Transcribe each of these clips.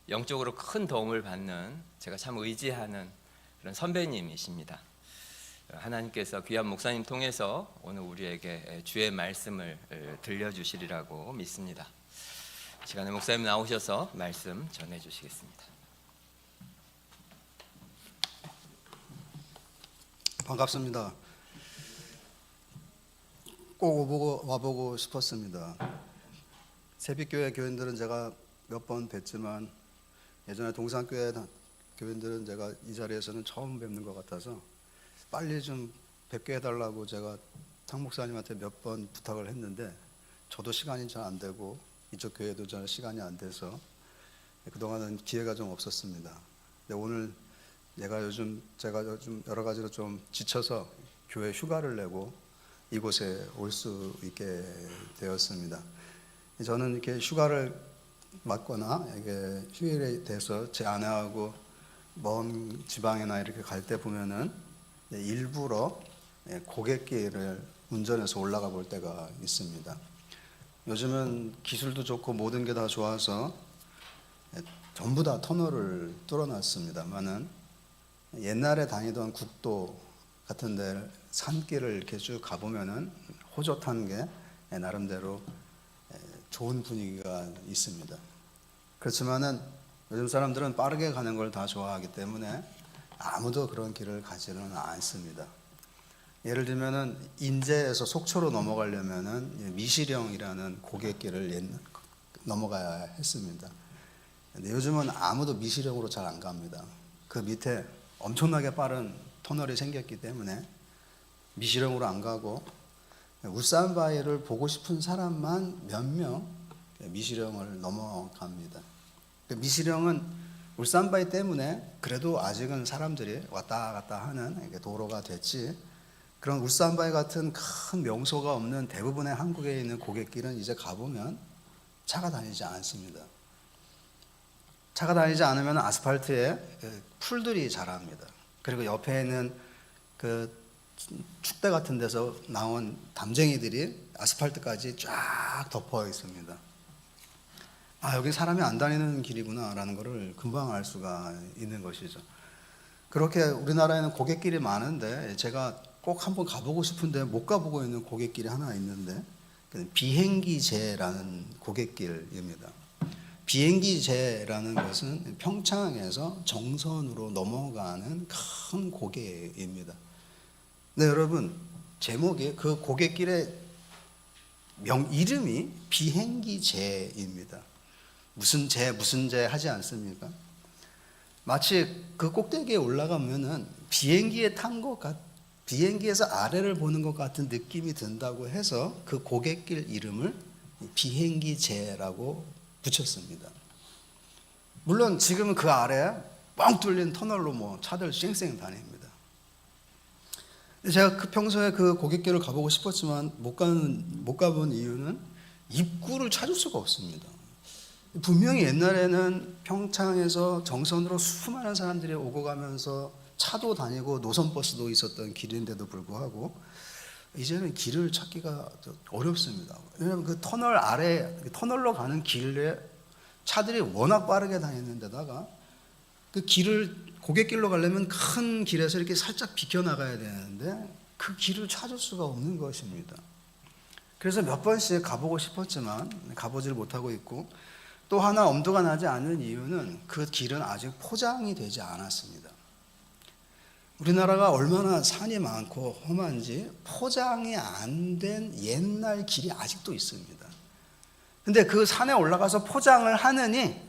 영적으로 큰 도움을 받는 제가 참 의지하는 그런 선배님이십니다. 하나님께서 귀한 목사님 통해서 오늘 우리에게 주의 말씀을 들려주시리라고 믿습니다. 시간에 목사님 나오셔서 말씀 전해주시겠습니다. 반갑습니다. 꼭 와보고 싶었습니다. 새빛교회 교인들은 제가 몇 번 뵀지만 예전에 동산교회 교인들은 제가 이 자리에서는 처음 뵙는 것 같아서 빨리 좀 뵙게 해달라고 제가 탕 목사님한테 몇 번 부탁을 했는데 저도 시간이 잘 안 되고 이쪽 교회도 잘 시간이 안 돼서 그동안은 기회가 좀 없었습니다. 근데 오늘 제가 요즘 여러 가지로 좀 지쳐서 교회 휴가를 내고 이곳에 올 수 있게 되었습니다. 저는 이렇게 휴가를 맞거나 이게 휴일에 돼서 제 아내하고 먼 지방이나 이렇게 갈 때 보면은 일부러 고갯길을 운전해서 올라가 볼 때가 있습니다. 요즘은 기술도 좋고 모든 게 다 좋아서 전부 다 터널을 뚫어놨습니다만은 옛날에 다니던 국도 같은 데 산길을 이렇게 쭉 가보면은 호젓한 게 나름대로 좋은 분위기가 있습니다. 그렇지만은 요즘 사람들은 빠르게 가는 걸 다 좋아하기 때문에 아무도 그런 길을 가지는 않습니다. 예를 들면은 인제에서 속초로 넘어가려면은 미시령이라는 고갯길을 넘어가야 했습니다. 근데 요즘은 아무도 미시령으로 잘 안 갑니다. 그 밑에 엄청나게 빠른 터널이 생겼기 때문에 미시령으로 안 가고 울산바위를 보고 싶은 사람만 몇 명 미시령을 넘어갑니다. 미시령은 울산바위 때문에 그래도 아직은 사람들이 왔다 갔다 하는 도로가 됐지, 그런 울산바위 같은 큰 명소가 없는 대부분의 한국에 있는 고갯길은 이제 가보면 차가 다니지 않습니다. 차가 다니지 않으면 아스팔트에 풀들이 자랍니다. 그리고 옆에 있는 그 축대 같은 데서 나온 담쟁이들이 아스팔트까지 쫙 덮어 있습니다. 아, 여기 사람이 안 다니는 길이구나 라는 것을 금방 알 수가 있는 것이죠. 그렇게 우리나라에는 고갯길이 많은데 제가 꼭 한번 가보고 싶은데 못 가보고 있는 고갯길이 하나 있는데 비행기제라는 고갯길입니다. 비행기제라는 것은 평창에서 정선으로 넘어가는 큰 고개입니다. 네, 여러분, 제목이 그 고갯길의 이름이 비행기제입니다. 무슨 제 하지 않습니까? 마치 그 꼭대기에 올라가면은 비행기에서 아래를 보는 것 같은 느낌이 든다고 해서 그 고갯길 이름을 비행기제라고 붙였습니다. 물론 지금은 그 아래 뻥 뚫린 터널로 차들 쌩쌩 다닙니다. 제가 평소에 그 고갯길을 가보고 싶었지만 못 가본 이유는 입구를 찾을 수가 없습니다. 분명히 옛날에는 평창에서 정선으로 수많은 사람들이 오고 가면서 차도 다니고 노선버스도 있었던 길인데도 불구하고 이제는 길을 찾기가 어렵습니다. 왜냐하면 그 터널 아래, 터널로 가는 길에 차들이 워낙 빠르게 다니는 데다가 그 길을 고갯길로 가려면 큰 길에서 이렇게 살짝 비켜나가야 되는데 그 길을 찾을 수가 없는 것입니다. 그래서 몇 번씩 가보고 싶었지만 가보질 못하고 있고, 또 하나 엄두가 나지 않은 이유는 그 길은 아직 포장이 되지 않았습니다. 우리나라가 얼마나 산이 많고 험한지 포장이 안 된 옛날 길이 아직도 있습니다. 근데 그 산에 올라가서 포장을 하느니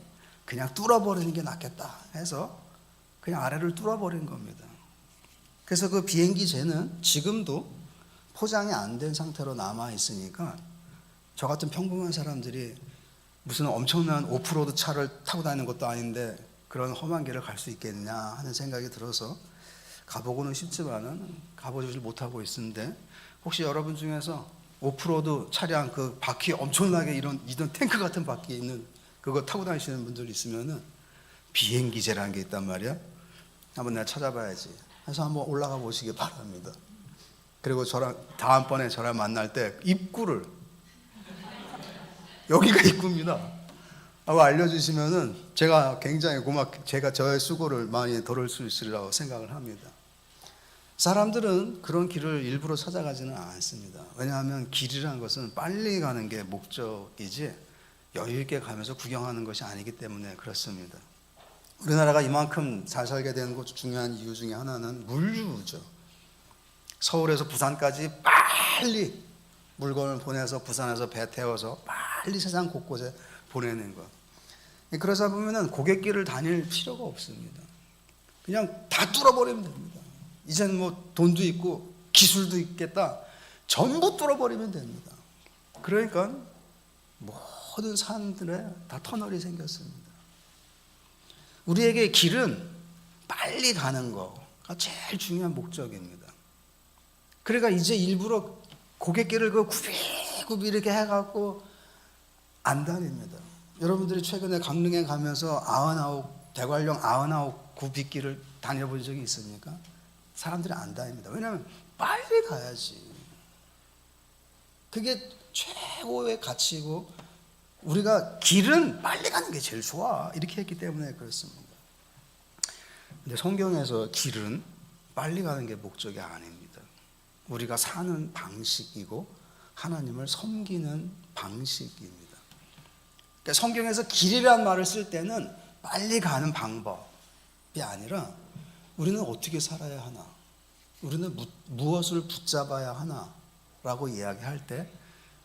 그냥 뚫어버리는 게 낫겠다 해서 그냥 아래를 뚫어버린 겁니다. 그래서 그 비행기제는 지금도 포장이 안 된 상태로 남아 있으니까 저 같은 평범한 사람들이 무슨 엄청난 오프로드 차를 타고 다니는 것도 아닌데 그런 험한 길을 갈 수 있겠냐 하는 생각이 들어서 가보고는 싶지만은 가보질 못하고 있는데, 혹시 여러분 중에서 오프로드 차량 그 바퀴 엄청나게 이런 탱크 같은 바퀴 있는 그거 타고 다니시는 분들 있으면은 비행기제라는 게 있단 말이야. 한번 내가 찾아봐야지 해서 한번 올라가 보시기 바랍니다. 그리고 다음번에 저랑 만날 때 입구를, 여기가 입구입니다. 하고 알려주시면은 제가 굉장히 제가 저의 수고를 많이 덜을 수 있으리라고 생각을 합니다. 사람들은 그런 길을 일부러 찾아가지는 않습니다. 왜냐하면 길이라는 것은 빨리 가는 게 목적이지 여유 있게 가면서 구경하는 것이 아니기 때문에 그렇습니다. 우리나라가 이만큼 잘 살게 된 것 중요한 이유 중에 하나는 물류죠. 서울에서 부산까지 빨리 물건을 보내서 부산에서 배 태워서 빨리 세상 곳곳에 보내는 것. 그러다 보면은 고갯길을 다닐 필요가 없습니다. 그냥 다 뚫어버리면 됩니다. 이제는 뭐 돈도 있고 기술도 있겠다. 전부 뚫어버리면 됩니다. 그러니까 모든 산들에 다 터널이 생겼습니다. 우리에게 길은 빨리 가는 거가 제일 중요한 목적입니다. 그러니까 이제 일부러 고갯길을 그 굽이굽이 이렇게 해갖고 안 다닙니다. 여러분들이 최근에 강릉에 가면서 대관령 99 굽이길을 다녀본 적이 있습니까? 사람들이 안 다닙니다. 왜냐하면 빨리 가야지. 그게 최고의 가치고 우리가 길은 빨리 가는 게 제일 좋아 이렇게 했기 때문에 그렇습니다. 근데 성경에서 길은 빨리 가는 게 목적이 아닙니다. 우리가 사는 방식이고 하나님을 섬기는 방식입니다. 그러니까 성경에서 길이라는 말을 쓸 때는 빨리 가는 방법이 아니라 우리는 어떻게 살아야 하나, 우리는 무엇을 붙잡아야 하나 라고 이야기할 때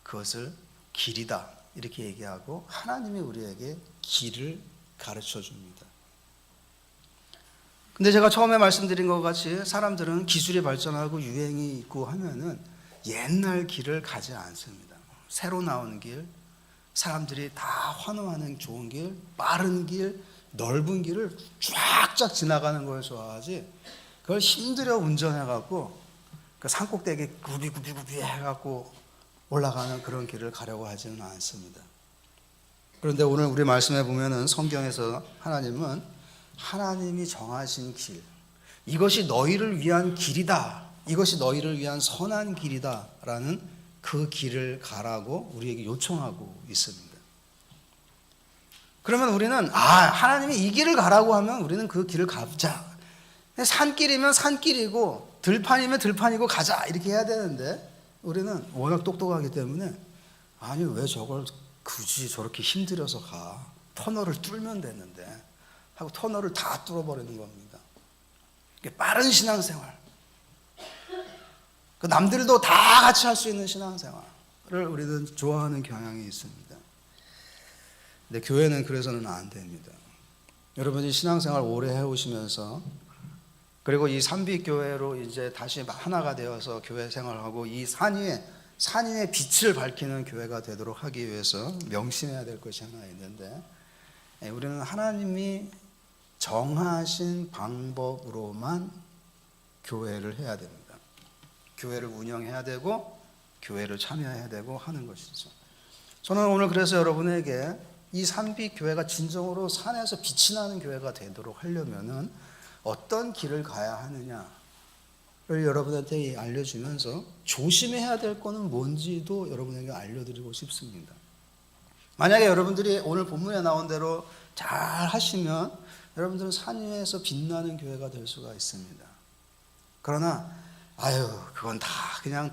그것을 길이다 이렇게 얘기하고 하나님이 우리에게 길을 가르쳐 줍니다. 근데 제가 처음에 말씀드린 것 같이 사람들은 기술이 발전하고 유행이 있고 하면은 옛날 길을 가지 않습니다. 새로 나온 길, 사람들이 다 환호하는 좋은 길, 빠른 길, 넓은 길을 쫙쫙 지나가는 걸 좋아하지 그걸 힘들어 운전해갖고 그 산꼭대기 구비구비 해갖고 올라가는 그런 길을 가려고 하지는 않습니다. 그런데 오늘 우리 말씀에 보면은 성경에서 하나님이 정하신 길, 이것이 너희를 위한 길이다, 이것이 너희를 위한 선한 길이다 라는 그 길을 가라고 우리에게 요청하고 있습니다. 그러면 우리는 하나님이 이 길을 가라고 하면 우리는 그 길을 가보자. 산길이면 산길이고 들판이면 들판이고 가자 이렇게 해야 되는데 우리는 워낙 똑똑하기 때문에 아니 왜 저걸 굳이 저렇게 힘들여서 가, 터널을 뚫으면 되는데 하고 터널을 다 뚫어버리는 겁니다. 빠른 신앙생활, 그 남들도 다 같이 할 수 있는 신앙생활을 우리는 좋아하는 경향이 있습니다. 근데 교회는 그래서는 안 됩니다. 여러분이 신앙생활 오래 해오시면서 그리고 이 삼비교회로 이제 다시 하나가 되어서 교회 생활하고 이 산 위에 빛을 밝히는 교회가 되도록 하기 위해서 명심해야 될 것이 하나 있는데 우리는 하나님이 정하신 방법으로만 교회를 해야 됩니다. 교회를 운영해야 되고 교회를 참여해야 되고 하는 것이죠. 저는 오늘 그래서 여러분에게 이 삼비교회가 진정으로 산에서 빛이 나는 교회가 되도록 하려면은 어떤 길을 가야 하느냐를 여러분한테 알려주면서 조심해야 될 거는 뭔지도 여러분에게 알려드리고 싶습니다. 만약에 여러분들이 오늘 본문에 나온 대로 잘 하시면 여러분들은 산 위에서 빛나는 교회가 될 수가 있습니다. 그러나 그건 다 그냥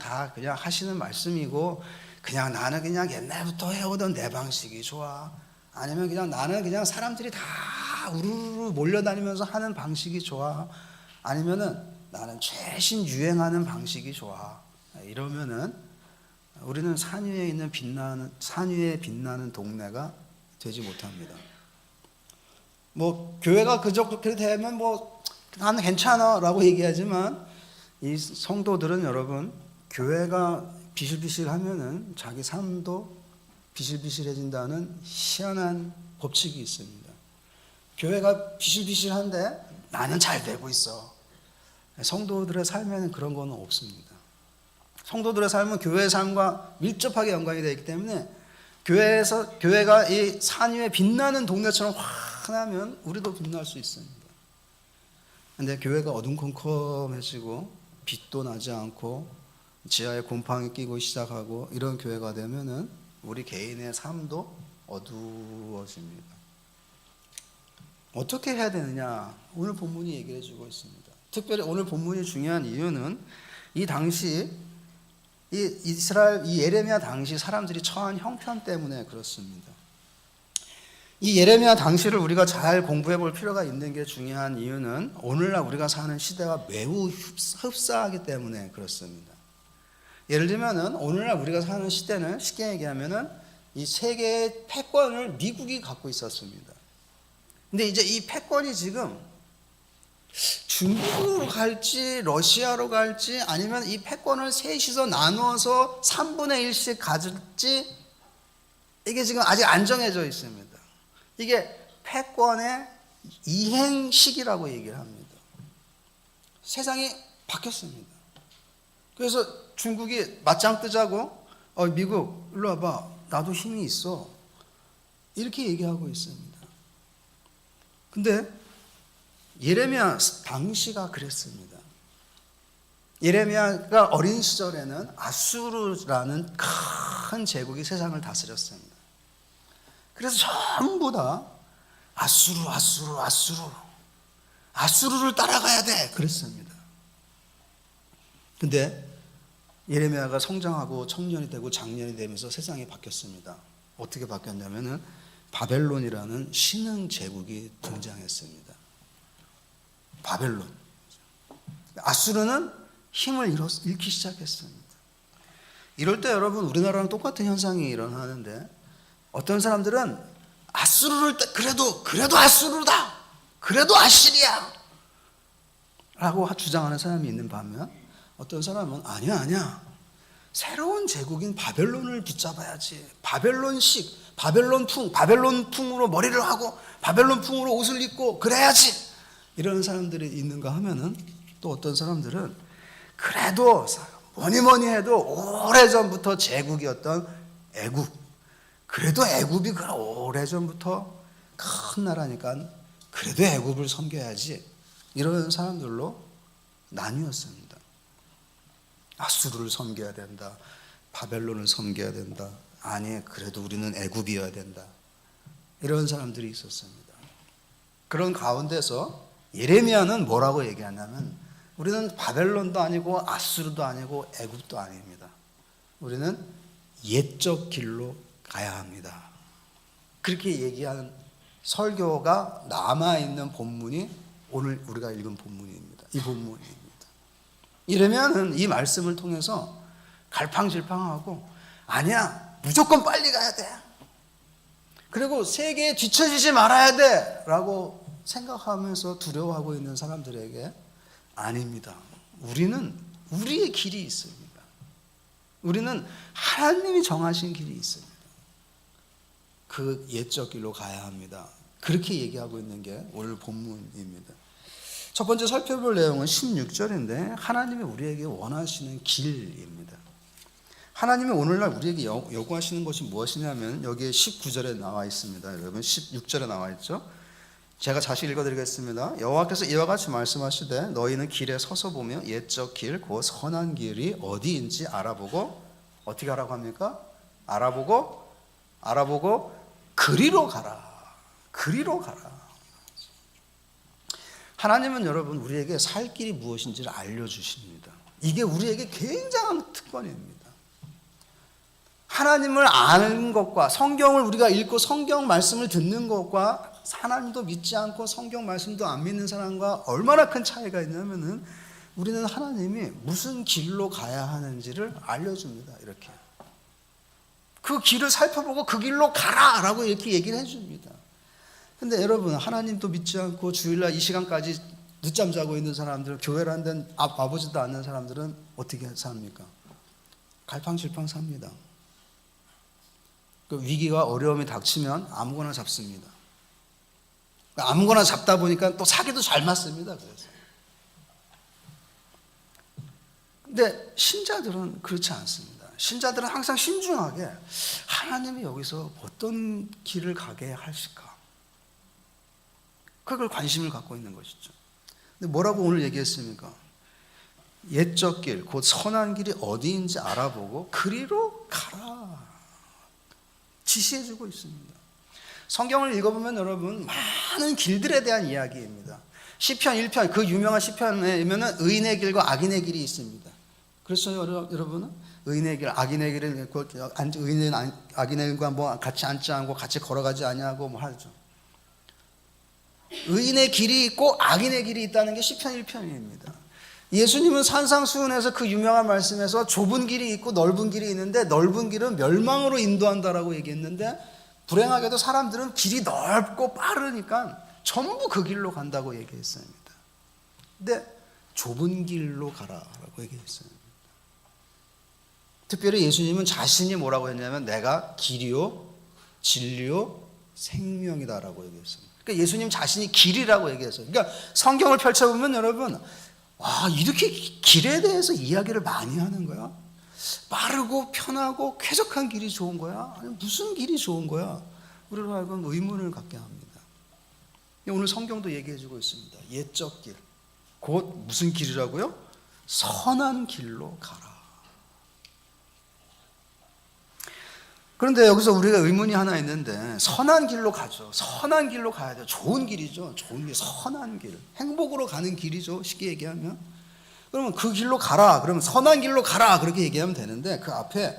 하시는 말씀이고 그냥 나는 그냥 옛날부터 해오던 내 방식이 좋아, 아니면 그냥 나는 그냥 사람들이 다 우르르 몰려다니면서 하는 방식이 좋아, 아니면은 나는 최신 유행하는 방식이 좋아, 이러면은 우리는 산 위에 빛나는 동네가 되지 못합니다. 뭐 교회가 그렇게 되면 뭐 나는 괜찮아라고 얘기하지만 이 성도들은 여러분 교회가 비실비실하면은 자기 삶도 비실비실해진다는 희한한 법칙이 있습니다. 교회가 비실비실한데 나는 잘 되고 있어. 성도들의 삶에는 그런 거는 없습니다. 성도들의 삶은 교회의 삶과 밀접하게 연관이 되어 있기 때문에 교회가 이 산 위에 빛나는 동네처럼 환하면 우리도 빛날 수 있습니다. 그런데 교회가 어둠컴컴해지고 빛도 나지 않고 지하에 곰팡이 끼고 시작하고 이런 교회가 되면은 우리 개인의 삶도 어두워집니다. 어떻게 해야 되느냐? 오늘 본문이 얘기해 주고 있습니다. 특별히 오늘 본문이 중요한 이유는 이 당시 이 이스라엘 이 예레미야 당시 사람들이 처한 형편 때문에 그렇습니다. 이 예레미야 당시를 우리가 잘 공부해 볼 필요가 있는 게 중요한 이유는 오늘날 우리가 사는 시대와 매우 흡사하기 때문에 그렇습니다. 예를 들면은 오늘날 우리가 사는 시대는 쉽게 얘기하면은 이 세계의 패권을 미국이 갖고 있었습니다. 근데 이제 이 패권이 지금 중국으로 갈지 러시아로 갈지 아니면 이 패권을 셋이서 나누어서 3분의 1씩 가질지 이게 지금 아직 안 정해져 있습니다. 이게 패권의 이행식이라고 얘기를 합니다. 세상이 바뀌었습니다. 그래서 중국이 맞짱 뜨자고 미국 일로 와봐, 나도 힘이 있어, 이렇게 얘기하고 있습니다. 근데 예레미야 당시가 그랬습니다. 예레미야가 어린 시절에는 아수르라는 큰 제국이 세상을 다스렸습니다. 그래서 전부 다 아수르를 따라가야 돼 그랬습니다. 근데 예레미야가 성장하고 청년이 되고 장년이 되면서 세상이 바뀌었습니다. 어떻게 바뀌었냐면은 바벨론이라는 신흥 제국이 등장했습니다. 바벨론. 아수르는 힘을 잃기 시작했습니다. 이럴 때 여러분 우리나라랑 똑같은 현상이 일어나는데 어떤 사람들은 아수르를 그래도 아수르다, 그래도 아시리야 라고 주장하는 사람이 있는 반면 어떤 사람은 아니야 새로운 제국인 바벨론을 붙잡아야지, 바벨론풍으로 머리를 하고 바벨론풍으로 옷을 입고 그래야지, 이런 사람들이 있는가 하면은 또 어떤 사람들은 그래도 뭐니 해도 오래전부터 제국이었던 애굽, 그래도 애굽이 오래전부터 큰 나라니까 그래도 애굽을 섬겨야지, 이런 사람들로 나뉘었습니다. 아수르를 섬겨야 된다, 바벨론을 섬겨야 된다, 아니 그래도 우리는 애굽이어야 된다, 이런 사람들이 있었습니다. 그런 가운데서 예레미야는 뭐라고 얘기하냐면 우리는 바벨론도 아니고 아수르도 아니고 애굽도 아닙니다. 우리는 옛적 길로 가야 합니다. 그렇게 얘기하는 설교가 남아있는 본문이 오늘 우리가 읽은 본문입니다. 이 본문입니다. 이러면은 이 말씀을 통해서 갈팡질팡하고 아니야 무조건 빨리 가야 돼, 그리고 세계에 뒤처지지 말아야 돼 라고 생각하면서 두려워하고 있는 사람들에게 아닙니다. 우리는 우리의 길이 있습니다. 우리는 하나님이 정하신 길이 있습니다. 그 옛적 길로 가야 합니다. 그렇게 얘기하고 있는 게 오늘 본문입니다. 첫 번째 살펴볼 내용은 16절인데 하나님이 우리에게 원하시는 길입니다. 하나님이 오늘날 우리에게 요구하시는 것이 무엇이냐면 여기에 19절에 나와 있습니다. 여러분 16절에 나와 있죠. 제가 다시 읽어드리겠습니다. 여호와께서 이와 같이 말씀하시되 너희는 길에 서서 보며 옛적 길 곧 선한 길이 어디인지 알아보고 어떻게 하라고 합니까? 알아보고 그리로 가라. 하나님은 여러분 우리에게 살 길이 무엇인지를 알려주십니다. 이게 우리에게 굉장한 특권입니다. 하나님을 아는 것과 성경을 우리가 읽고 성경 말씀을 듣는 것과 하나님도 믿지 않고 성경 말씀도 안 믿는 사람과 얼마나 큰 차이가 있냐면은 우리는 하나님이 무슨 길로 가야 하는지를 알려줍니다. 이렇게 그 길을 살펴보고 그 길로 가라라고 이렇게 얘기를 해줍니다. 근데 여러분 하나님도 믿지 않고 주일날 이 시간까지 늦잠 자고 있는 사람들, 교회라는 데는 와보지도 않는 사람들은 어떻게 삽니까? 갈팡질팡 삽니다. 그 위기가 어려움이 닥치면 아무거나 잡습니다. 아무거나 잡다 보니까 또 사기도 잘 맞습니다. 그래서. 근데 신자들은 그렇지 않습니다. 신자들은 항상 신중하게 하나님이 여기서 어떤 길을 가게 하실까? 그걸 관심을 갖고 있는 것이죠. 근데 뭐라고 오늘 얘기했습니까? 옛적 길, 곧 선한 길이 어디인지 알아보고 그리로 가라. 지시해주고 있습니다. 성경을 읽어보면 여러분 많은 길들에 대한 이야기입니다. 시편 1편, 그 유명한 시편에 보면 의인의 길과 악인의 길이 있습니다. 그래서 여러분은 의인의 길, 악인의 길을 의인은 악인의 길과 뭐 같이 앉지 않고 같이 걸어가지 아니하고 뭐 하죠. 의인의 길이 있고 악인의 길이 있다는 게 시편 1편입니다. 예수님은 산상수훈에서 그 유명한 말씀에서 좁은 길이 있고 넓은 길이 있는데 넓은 길은 멸망으로 인도한다라고 얘기했는데 불행하게도 사람들은 길이 넓고 빠르니까 전부 그 길로 간다고 얘기했습니다. 근데 좁은 길로 가라라고 얘기했어요. 특별히 예수님은 자신이 뭐라고 했냐면 내가 길이요 진리요 생명이다라고 얘기했습니다. 그러니까 예수님 자신이 길이라고 얘기했어요. 그러니까 성경을 펼쳐보면 여러분 이렇게 길에 대해서 이야기를 많이 하는 거야? 빠르고 편하고 쾌적한 길이 좋은 거야? 아니 무슨 길이 좋은 거야? 우리로 하여금 의문을 갖게 합니다. 오늘 성경도 얘기해주고 있습니다. 옛적 길, 곧 무슨 길이라고요? 선한 길로 가라. 그런데 여기서 우리가 의문이 하나 있는데 선한 길로 가죠. 선한 길로 가야 돼요. 좋은 길이죠. 좋은 길, 선한 길, 행복으로 가는 길이죠. 쉽게 얘기하면. 그러면 그 길로 가라. 그러면 선한 길로 가라. 그렇게 얘기하면 되는데 그 앞에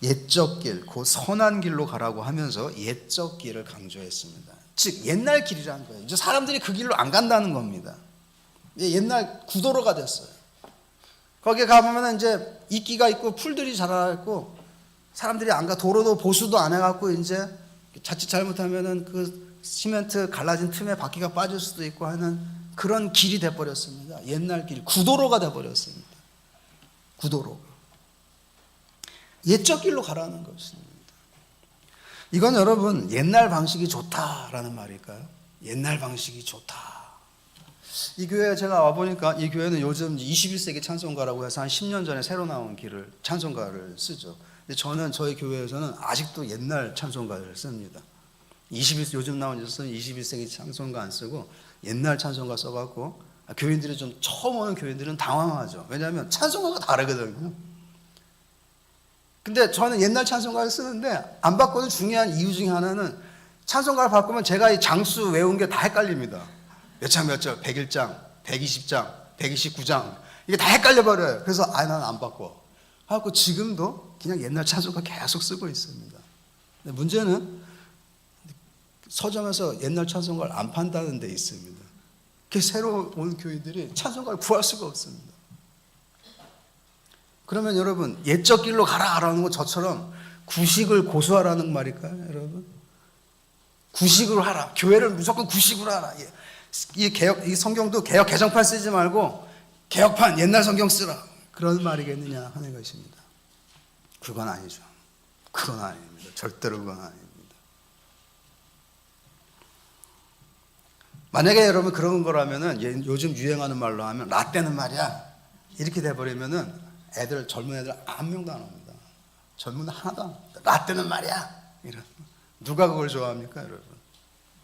옛적 길, 곧 선한 길로 가라고 하면서 옛적 길을 강조했습니다. 즉 옛날 길이라는 거예요. 이제 사람들이 그 길로 안 간다는 겁니다. 옛날 구도로가 됐어요. 거기에 가보면 이제 이끼가 있고 풀들이 자라고 사람들이 안 가, 도로도 보수도 안 해갖고 이제 자칫 잘못하면은 그 시멘트 갈라진 틈에 바퀴가 빠질 수도 있고 하는 그런 길이 돼버렸습니다. 옛날 길, 구도로가 돼버렸습니다. 구도로. 옛적 길로 가라는 것입니다. 이건 여러분 옛날 방식이 좋다라는 말일까요? 옛날 방식이 좋다. 이 교회에 제가 와보니까 이 교회는 요즘 21세기 찬송가라고 해서 한 10년 전에 새로 나온 찬송가를 쓰죠. 근데 저는 저희 교회에서는 아직도 옛날 찬송가를 씁니다. 요즘 나온 21세기 찬송가 안 쓰고 옛날 찬송가 써갖고 교인들이 좀 처음 오는 교인들은 당황하죠. 왜냐하면 찬송가가 다르거든요. 근데 저는 옛날 찬송가를 쓰는데 안 바꾸는 중요한 이유 중에 하나는 찬송가를 바꾸면 제가 이 장수 외운 게 다 헷갈립니다. 몇 장 몇 절, 101장, 120장, 129장 이게 다 헷갈려버려요. 그래서 나는 안 바꿔. 하고 지금도 그냥 옛날 찬송가 계속 쓰고 있습니다. 근데 문제는 서점에서 옛날 찬송가를 안 판다는 데 있습니다. 그 새로 온 교인들이 찬송가를 구할 수가 없습니다. 그러면 여러분 옛적 길로 가라라는 거 저처럼 구식을 고수하라는 말일까요, 여러분? 구식으로 하라. 교회를 무조건 구식으로 하라. 이 성경도 개역 개정판 쓰지 말고 개역판 옛날 성경 쓰라. 그런 말이겠느냐 하는 것입니다. 그건 아니죠. 그건 아닙니다. 절대로 그건 아닙니다. 만약에 여러분 그런 거라면은 요즘 유행하는 말로 하면 라떼는 말이야 이렇게 돼버리면은 젊은 애들 한 명도 안 옵니다. 젊은 하나도 안 옵니다. 라떼는 말이야 이런. 누가 그걸 좋아합니까, 여러분?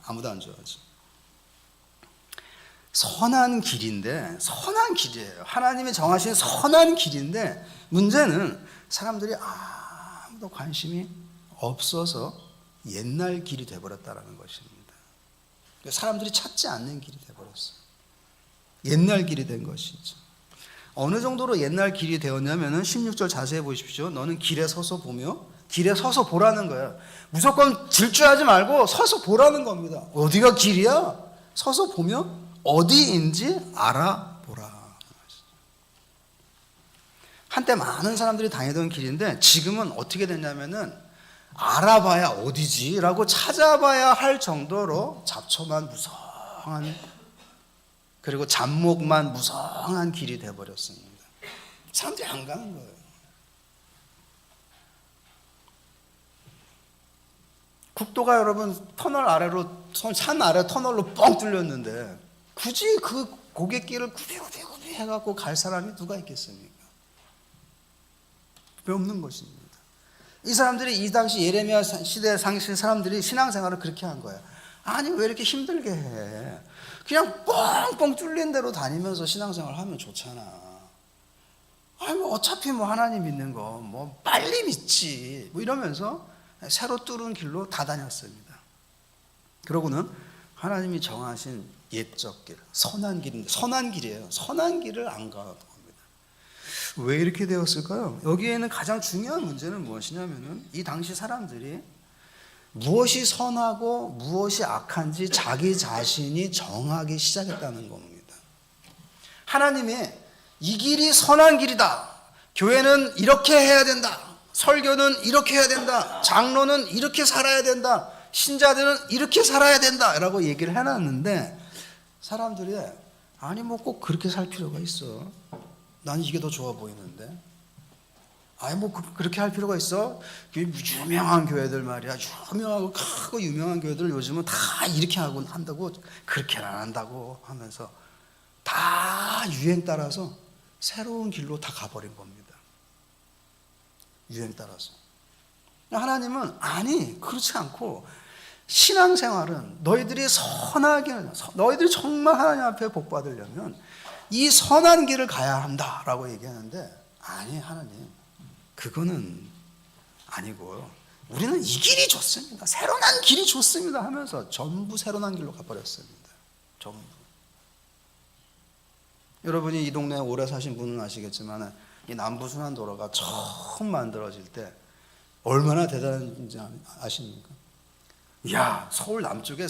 아무도 안 좋아하죠. 선한 길인데 선한 길이에요. 하나님이 정하신 선한 길인데 문제는 사람들이 아무도 관심이 없어서 옛날 길이 돼버렸다는 것입니다. 사람들이 찾지 않는 길이 돼버렸어요. 옛날 길이 된 것이죠. 어느 정도로 옛날 길이 되었냐면은 16절 자세히 보십시오. 너는 길에 서서 보며 길에 서서 보라는 거예요. 무조건 질주하지 말고 서서 보라는 겁니다. 어디가 길이야? 서서 보며 어디인지 알아보라. 한때 많은 사람들이 다니던 길인데 지금은 어떻게 됐냐면은 알아봐야 어디지라고 찾아봐야 할 정도로 잡초만 무성한 그리고 잡목만 무성한 길이 돼버렸습니다. 사람들이 안 가는 거예요. 국도가 여러분 터널 아래로 산 아래 터널로 뻥 뚫렸는데 굳이 그 고갯길을 구비구비 해갖고 갈 사람이 누가 있겠습니까? 왜 없는 것입니다. 이 사람들이 이 당시 예레미야 시대에 사신 사람들이 신앙생활을 그렇게 한 거예요. 아니 왜 이렇게 힘들게 해? 그냥 뻥뻥 뚫린 대로 다니면서 신앙생활 하면 좋잖아. 아니 뭐 어차피 뭐 하나님 믿는 거 뭐 빨리 믿지 뭐 이러면서 새로 뚫은 길로 다 다녔습니다. 그러고는 하나님이 정하신 옛적 길, 선한 길인데, 선한 길이에요. 선한 길을 안 가던 겁니다. 왜 이렇게 되었을까요? 여기에는 가장 중요한 문제는 무엇이냐면은 이 당시 사람들이 무엇이 선하고 무엇이 악한지 자기 자신이 정하기 시작했다는 겁니다. 하나님이 이 길이 선한 길이다. 교회는 이렇게 해야 된다. 설교는 이렇게 해야 된다. 장로는 이렇게 살아야 된다. 신자들은 이렇게 살아야 된다. 라고 얘기를 해놨는데 사람들이 아니 뭐 꼭 그렇게 살 필요가 있어. 난 이게 더 좋아 보이는데. 아니 뭐 그렇게 할 필요가 있어? 유명한 교회들 말이야. 유명하고 크고 유명한 교회들 요즘은 다 이렇게 하고 한다고 그렇게는 안 한다고 하면서 다 유행 따라서 새로운 길로 다 가버린 겁니다. 유행 따라서. 하나님은 아니 그렇지 않고 신앙생활은 너희들이 선하게 너희들이 정말 하나님 앞에 복 받으려면 이 선한 길을 가야 한다라고 얘기하는데 아니 하나님 그거는 아니고요. 우리는 이 길이 좋습니다. 새로 난 길이 좋습니다 하면서 전부 새로 난 길로 가버렸습니다. 전부. 여러분이 이 동네에 오래 사신 분은 아시겠지만 이 남부순환도로가 처음 만들어질 때 얼마나 대단한지 아십니까? 야, 서울 남쪽에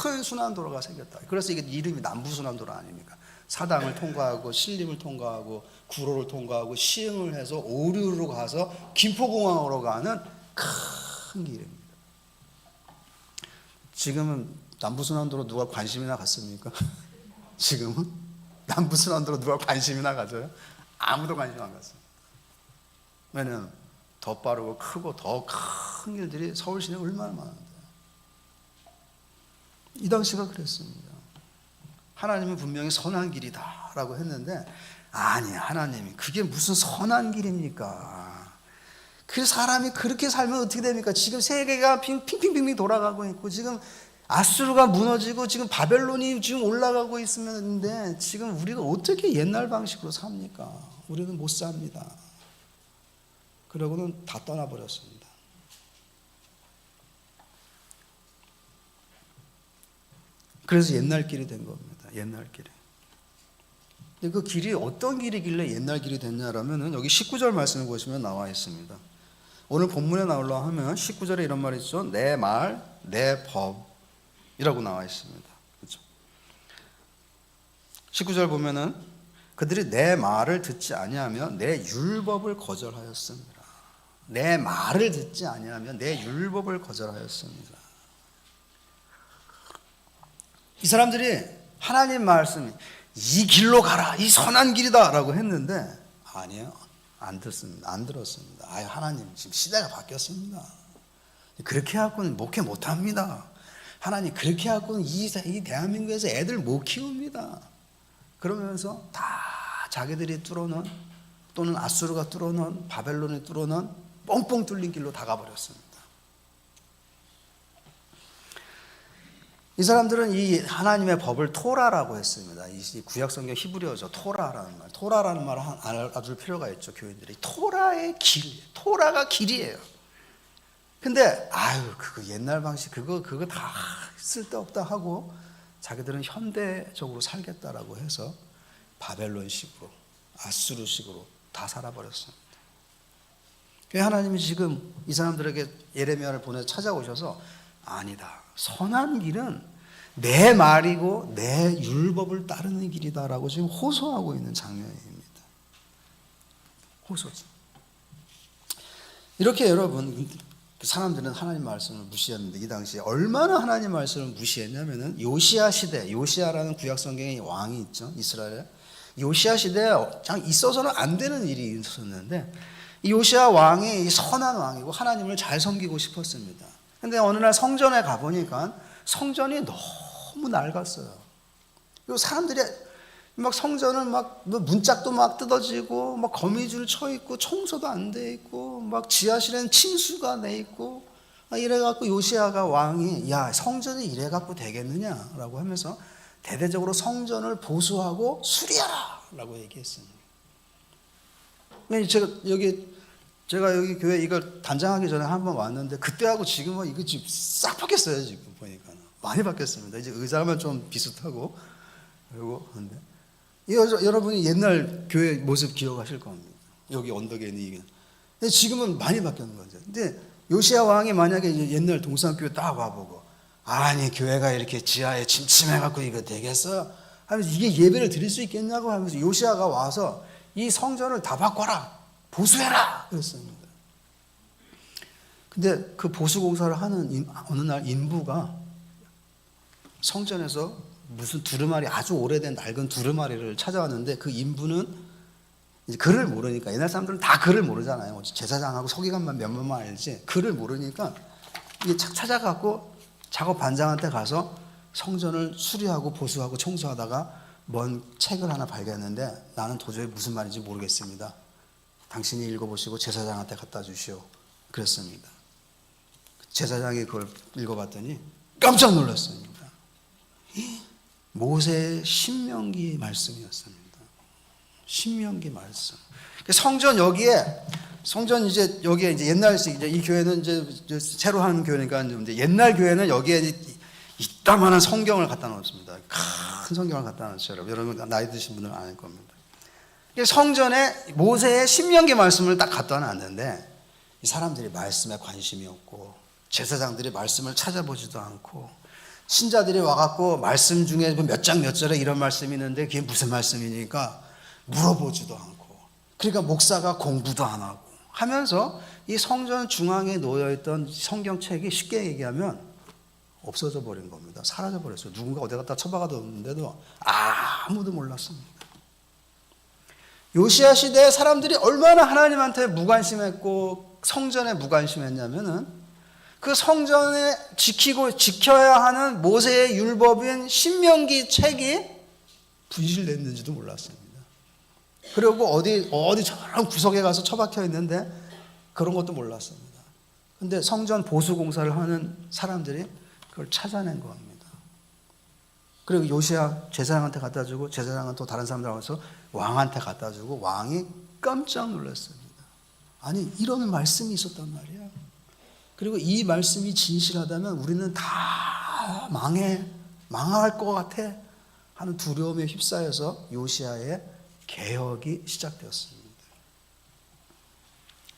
큰 순환도로가 생겼다. 그래서 이게 이름이 남부순환도로 아닙니까? 사당을 통과하고 신림을 통과하고 구로를 통과하고 시흥을 해서 오류로 가서 김포공항으로 가는 큰 길입니다. 지금은 남부순환도로 누가 관심이나 갖습니까? 지금은 남부순환도로 누가 관심이나 가져요? 아무도 관심 안 갖습니다. 왜냐하면 더 빠르고 크고 더 큰 길들이 서울 시내에 얼마나 많은데. 이 당시가 그랬습니다. 하나님은 분명히 선한 길이다 라고 했는데 아니 하나님이 그게 무슨 선한 길입니까? 그 사람이 그렇게 살면 어떻게 됩니까? 지금 세계가 핑핑핑 돌아가고 있고 지금 아수르가 무너지고 지금 바벨론이 지금 올라가고 있는데 지금 우리가 어떻게 옛날 방식으로 삽니까? 우리는 못 삽니다. 그러고는 다 떠나버렸습니다. 그래서 옛날 길이 된 겁니다. 옛날 길이. 근데 그 길이 어떤 길이길래 옛날 길이 됐냐라면은 여기 19절 말씀을 보시면 나와 있습니다. 오늘 본문에 나오려 하면 19절에 이런 말이 있죠. 내 말, 내 법이라고 나와 있습니다. 그렇죠? 19절 보면은 그들이 내 말을 듣지 아니하며 내 율법을 거절하였습니다. 내 말을 듣지 아니하며 내 율법을 거절하였습니다. 이 사람들이 하나님 말씀 이 길로 가라 이 선한 길이다 라고 했는데 아니에요. 안 듣습니다. 안 들었습니다. 아유 하나님 지금 시대가 바뀌었습니다. 그렇게 해갖고는 목회 못합니다. 하나님 그렇게 해갖고는 이 대한민국에서 애들 못 키웁니다. 그러면서 다 자기들이 뚫어놓은 또는 아수르가 뚫어놓은 바벨론이 뚫어놓은 뻥뻥 뚫린 길로 다 가버렸습니다. 이 사람들은 이 하나님의 법을 토라라고 했습니다. 이 구약성경 히브리어죠. 토라라는 말. 토라라는 말을 알아둘 필요가 있죠. 교인들이. 토라의 길. 토라가 길이에요. 근데 아유 그거 옛날 방식 그거 다 쓸데없다 하고 자기들은 현대적으로 살겠다라고 해서 바벨론식으로 아수르식으로 다 살아버렸습니다. 하나님이 지금 이 사람들에게 예레미야를 보내 찾아오셔서 아니다. 선한 길은 내 말이고 내 율법을 따르는 길이다라고 지금 호소하고 있는 장면입니다. 호소죠. 이렇게 여러분 사람들은 하나님 말씀을 무시했는데 이 당시에 얼마나 하나님 말씀을 무시했냐면은 요시야 시대, 요시야라는 구약 성경의 왕이 있죠. 이스라엘에. 요시야 시대에 있어서는 안 되는 일이 있었는데 이 요시야 왕이 선한 왕이고 하나님을 잘 섬기고 싶었습니다. 근데 어느 날 성전에 가보니까 성전이 너무 낡았어요. 그리고 사람들이 막 성전을 막 문짝도 막 뜯어지고 막 거미줄 쳐 있고 청소도 안 돼 있고 막 지하실엔 침수가 내 있고 이래갖고 요시야가 왕이 야 성전이 이래갖고 되겠느냐라고 하면서 대대적으로 성전을 보수하고 수리하라라고 얘기했습니다. 제가 여기 제가 여기 교회 이걸 단장하기 전에 한번 왔는데 그때하고 지금은 이거 지금 싹 바뀌었어요. 지금 보니까 많이 바뀌었습니다. 이제 의자만 좀 비슷하고 그리고 근데 여러분이 옛날 교회 모습 기억하실 겁니다. 여기 언덕에 있는 이게. 근데 지금은 많이 바뀌는 거죠. 근데 요시야 왕이 만약에 이제 옛날 동산교회 딱 와보고 아니 교회가 이렇게 지하에 침침해갖고 이거 되겠어? 하면서 이게 예배를 드릴 수 있겠냐고 하면서 요시야가 와서 이 성전을 다 바꿔라, 보수해라 그랬습니다. 근데 그 보수 공사를 하는 어느 날 인부가 성전에서 무슨 두루마리, 아주 오래된 낡은 두루마리를 찾아왔는데 그 인부는 이제 글을 모르니까, 옛날 사람들은 다 글을 모르잖아요. 제사장하고 서기관만 몇몇만 알지 글을 모르니까 이게 찾아갖고 작업 반장한테 가서 성전을 수리하고 보수하고 청소하다가 먼 책을 하나 발견했는데 나는 도저히 무슨 말인지 모르겠습니다. 당신이 읽어보시고 제사장한테 갖다 주시오 그랬습니다. 제사장이 그걸 읽어봤더니 깜짝 놀랐습니다. 모세의 신명기 말씀이었습니다. 신명기 말씀. 성전 이제 여기에 이제 옛날식 이제 이 교회는 이제 새로 하는 교회니까 이제 옛날 교회는 여기에 이따만한 성경을 갖다 놓습니다. 큰 성경을 갖다 놓죠. 여러분 나이 드신 분들은 아실 겁니다. 성전에 모세의 신명기 말씀을 딱 갖다 놨는데 이 사람들이 말씀에 관심이 없고 제사장들이 말씀을 찾아보지도 않고 신자들이 와갖고 말씀 중에 몇 장 몇 절에 이런 말씀이 있는데 그게 무슨 말씀이니까 물어보지도 않고, 그러니까 목사가 공부도 안 하고 하면서 이 성전 중앙에 놓여있던 성경책이 쉽게 얘기하면 없어져 버린 겁니다. 사라져 버렸어요. 누군가 어디 갖다 처박아뒀는데도 아무도 몰랐습니다. 요시야 시대에 사람들이 얼마나 하나님한테 무관심했고 성전에 무관심했냐면은 그 성전에 지켜야 하는 모세의 율법인 신명기 책이 분실됐는지도 몰랐습니다. 그리고 어디 저런 구석에 가서 처박혀 있는데 그런 것도 몰랐습니다. 근데 성전 보수 공사를 하는 사람들이 그걸 찾아낸 겁니다. 그리고 요시야 제사장한테 갖다 주고 제사장은 또 다른 사람들 와서 왕한테 갖다 주고 왕이 깜짝 놀랐습니다. 아니 이런 말씀이 있었단 말이야. 그리고 이 말씀이 진실하다면 우리는 다 망할 것 같아 하는 두려움에 휩싸여서 요시야의 개혁이 시작되었습니다.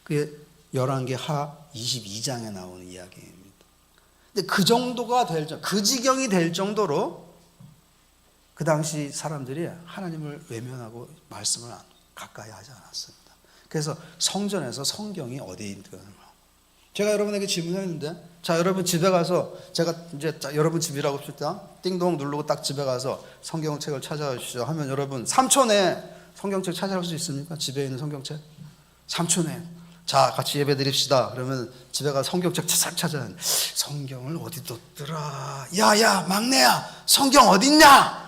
그게 열왕기하 22장에 나오는 이야기입니다. 근데 그 정도가 그 지경이 될 정도로 그 당시 사람들이 하나님을 외면하고 말씀을 가까이 하지 않았습니다. 그래서 성전에서 성경이 어디에 있는가. 제가 여러분에게 질문했는데, 자 여러분 집에 가서 제가 이제 여러분 집이라고 했을 때 띵동 누르고 딱 집에 가서 성경책을 찾아주시죠 하면 여러분 3초 내에 성경책 찾아올 수 있습니까? 집에 있는 성경책 3초 내에. 자 같이 예배 드립시다. 그러면 집에 가서 성경책 싹 찾아야 성경을 어디 뒀더라. 야야 막내야 성경 어딨냐?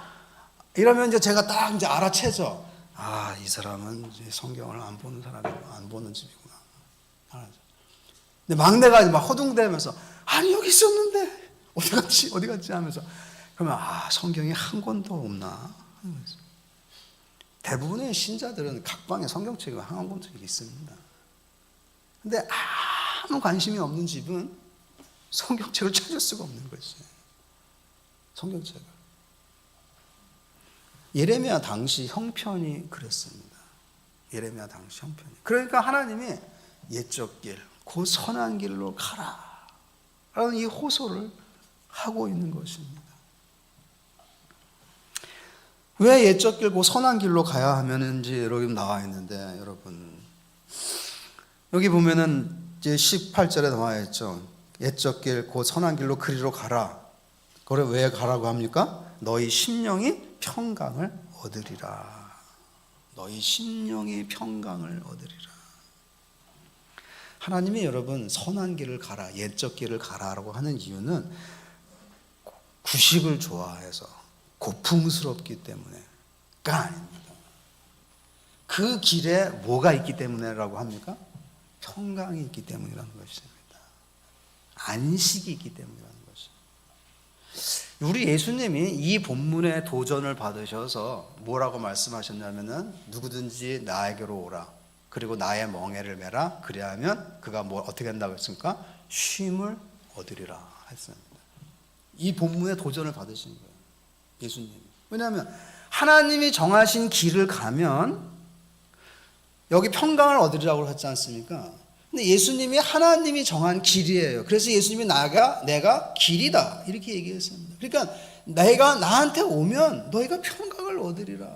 이러면 이제 제가 딱 이제 알아채죠. 아 이 사람은 성경을 안 보는 사람이고 안 보는 집이구나. 알았죠. 근데 막내가 막 허둥대면서 아니 여기 있었는데 어디 갔지 하면서 그러면 성경이 한 권도 없나 하면서. 대부분의 신자들은 각 방에 성경책이 한 권씩 있습니다. 근데 아무 관심이 없는 집은 성경책을 찾을 수가 없는 것이에요. 성경책을. 예레미야 당시 형편이 그랬습니다. 예레미야 당시 형편이. 그러니까 하나님이 옛적 길, 그 선한 길로 가라 라는 이 호소를 하고 있는 것입니다. 왜 옛적 길, 그 선한 길로 가야 하면은지 여기 나와 있는데 여러분 여기 보면은 이제 18절에 나와 있죠. 옛적 길, 그 선한 길로 그리로 가라. 그래 왜 가라고 합니까? 너희 심령이 평강을 얻으리라. 너희 심령이 평강을 얻으리라. 하나님이 여러분 선한 길을 가라, 옛적 길을 가라라고 하는 이유는 구식을 좋아해서 고풍스럽기 때문에가 아닙니다. 그 길에 뭐가 있기 때문에라고 합니까? 평강이 있기 때문이라는 것입니다. 안식이 있기 때문이라는 것입니다. 우리 예수님이 이 본문의 도전을 받으셔서 뭐라고 말씀하셨냐면은 누구든지 나에게로 오라. 그리고 나의 멍에를 메라. 그리하면 그가 뭐 어떻게 한다고 했습니까? 쉼을 얻으리라 했습니다. 이 본문에 도전을 받으신 거예요, 예수님. 왜냐하면 하나님이 정하신 길을 가면 여기 평강을 얻으리라고 했지 않습니까? 근데 예수님이 하나님이 정한 길이에요. 그래서 예수님이 내가 길이다 이렇게 얘기했습니다. 그러니까 내가 나한테 오면 너희가 평강을 얻으리라.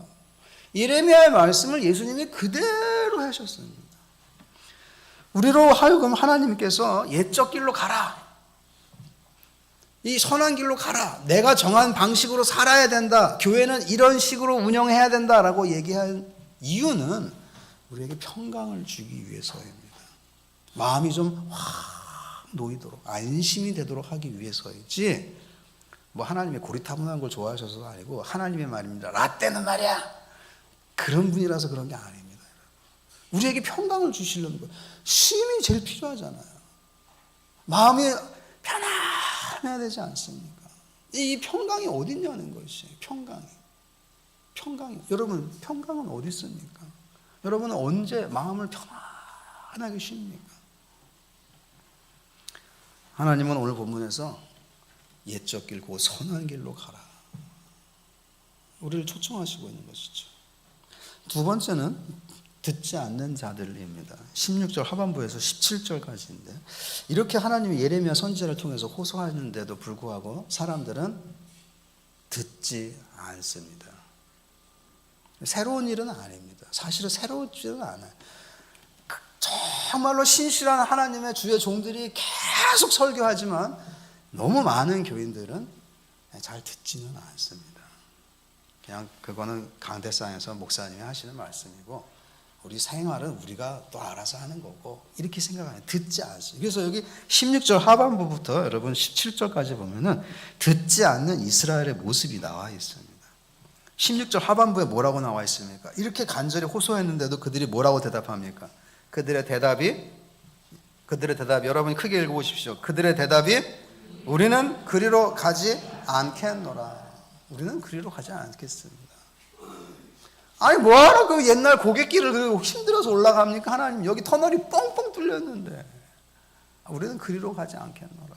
예레미야의 말씀을 예수님이 그대로 하셨습니다. 우리로 하여금 하나님께서 옛적 길로 가라, 이 선한 길로 가라, 내가 정한 방식으로 살아야 된다, 교회는 이런 식으로 운영해야 된다라고 얘기한 이유는 우리에게 평강을 주기 위해서입니다. 마음이 좀 확 놓이도록, 안심이 되도록 하기 위해서이지, 뭐 하나님의 고리타분한 걸 좋아하셔서가 아니고 하나님의 말입니다. 라떼는 말이야, 그런 분이라서 그런 게 아닙니다. 우리에게 평강을 주시려는 거예요. 쉼이 제일 필요하잖아요. 마음이 편안해야 되지 않습니까? 이 평강이 어디 있냐는 것이에요. 평강이. 여러분, 평강은 어디 있습니까? 여러분은 언제 마음을 편안하게 쉽니까? 하나님은 오늘 본문에서 옛적 길, 그 선한 길로 가라, 우리를 초청하시고 있는 것이죠. 두 번째는 듣지 않는 자들입니다. 16절 하반부에서 17절까지인데, 이렇게 하나님이 예레미야 선지자를 통해서 호소하는데도 불구하고 사람들은 듣지 않습니다. 새로운 일은 아닙니다. 사실은 새로운지는 않아요. 정말로 신실한 하나님의 주의 종들이 계속 설교하지만 너무 많은 교인들은 잘 듣지는 않습니다. 그냥 그거는 강대상에서 목사님이 하시는 말씀이고 우리 생활은 우리가 또 알아서 하는 거고 이렇게 생각하면 듣지 않습니다. 그래서 여기 16절 하반부부터 여러분 17절까지 보면은 듣지 않는 이스라엘의 모습이 나와 있습니다. 16절 하반부에 뭐라고 나와 있습니까? 이렇게 간절히 호소했는데도 그들이 뭐라고 대답합니까? 그들의 대답이 여러분이 크게 읽어보십시오. 그들의 대답이 우리는 그리로 가지 않겠노라. 우리는 그리로 가지 않겠습니다. 아니 뭐하러 그 옛날 고갯길을 힘들어서 올라갑니까? 하나님 여기 터널이 뻥뻥 뚫렸는데 우리는 그리로 가지 않겠노라.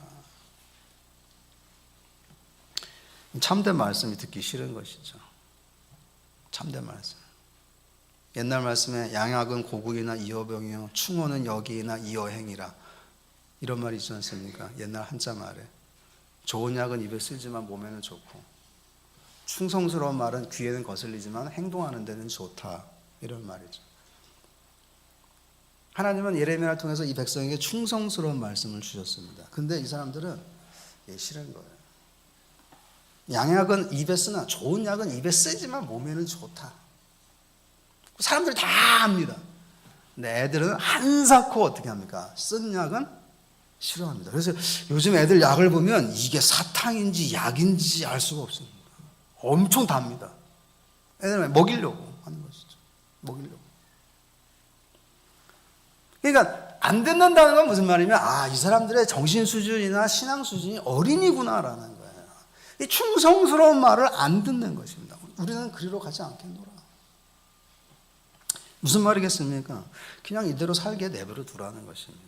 참된 말씀이 듣기 싫은 것이죠. 참된 말씀. 옛날 말씀에 양약은 고국이나 이어병이요 충어는 여기이나 이어행이라 이런 말이 있지 않습니까? 옛날 한자 말에 좋은 약은 입에 쓰지만 몸에는 좋고 충성스러운 말은 귀에는 거슬리지만 행동하는 데는 좋다, 이런 말이죠. 하나님은 예레미야를 통해서 이 백성에게 충성스러운 말씀을 주셨습니다. 근데 이 사람들은 싫은 거예요. 양약은 입에 쓰나 좋은 약은 입에 쓰지만 몸에는 좋다. 사람들이 다 압니다. 근데 애들은 한사코 어떻게 합니까? 쓴 약은 싫어합니다. 그래서 요즘 애들 약을 보면 이게 사탕인지 약인지 알 수가 없습니다. 엄청 답니다. 애들 먹이려고 하는 것이죠. 먹이려고. 그러니까 안 듣는다는 건 무슨 말이냐면 이 사람들의 정신 수준이나 신앙 수준이 어린이구나라는 거예요. 이 충성스러운 말을 안 듣는 것입니다. 우리는 그리로 가지 않겠노라. 무슨 말이겠습니까? 그냥 이대로 살게 내버려 두라는 것입니다.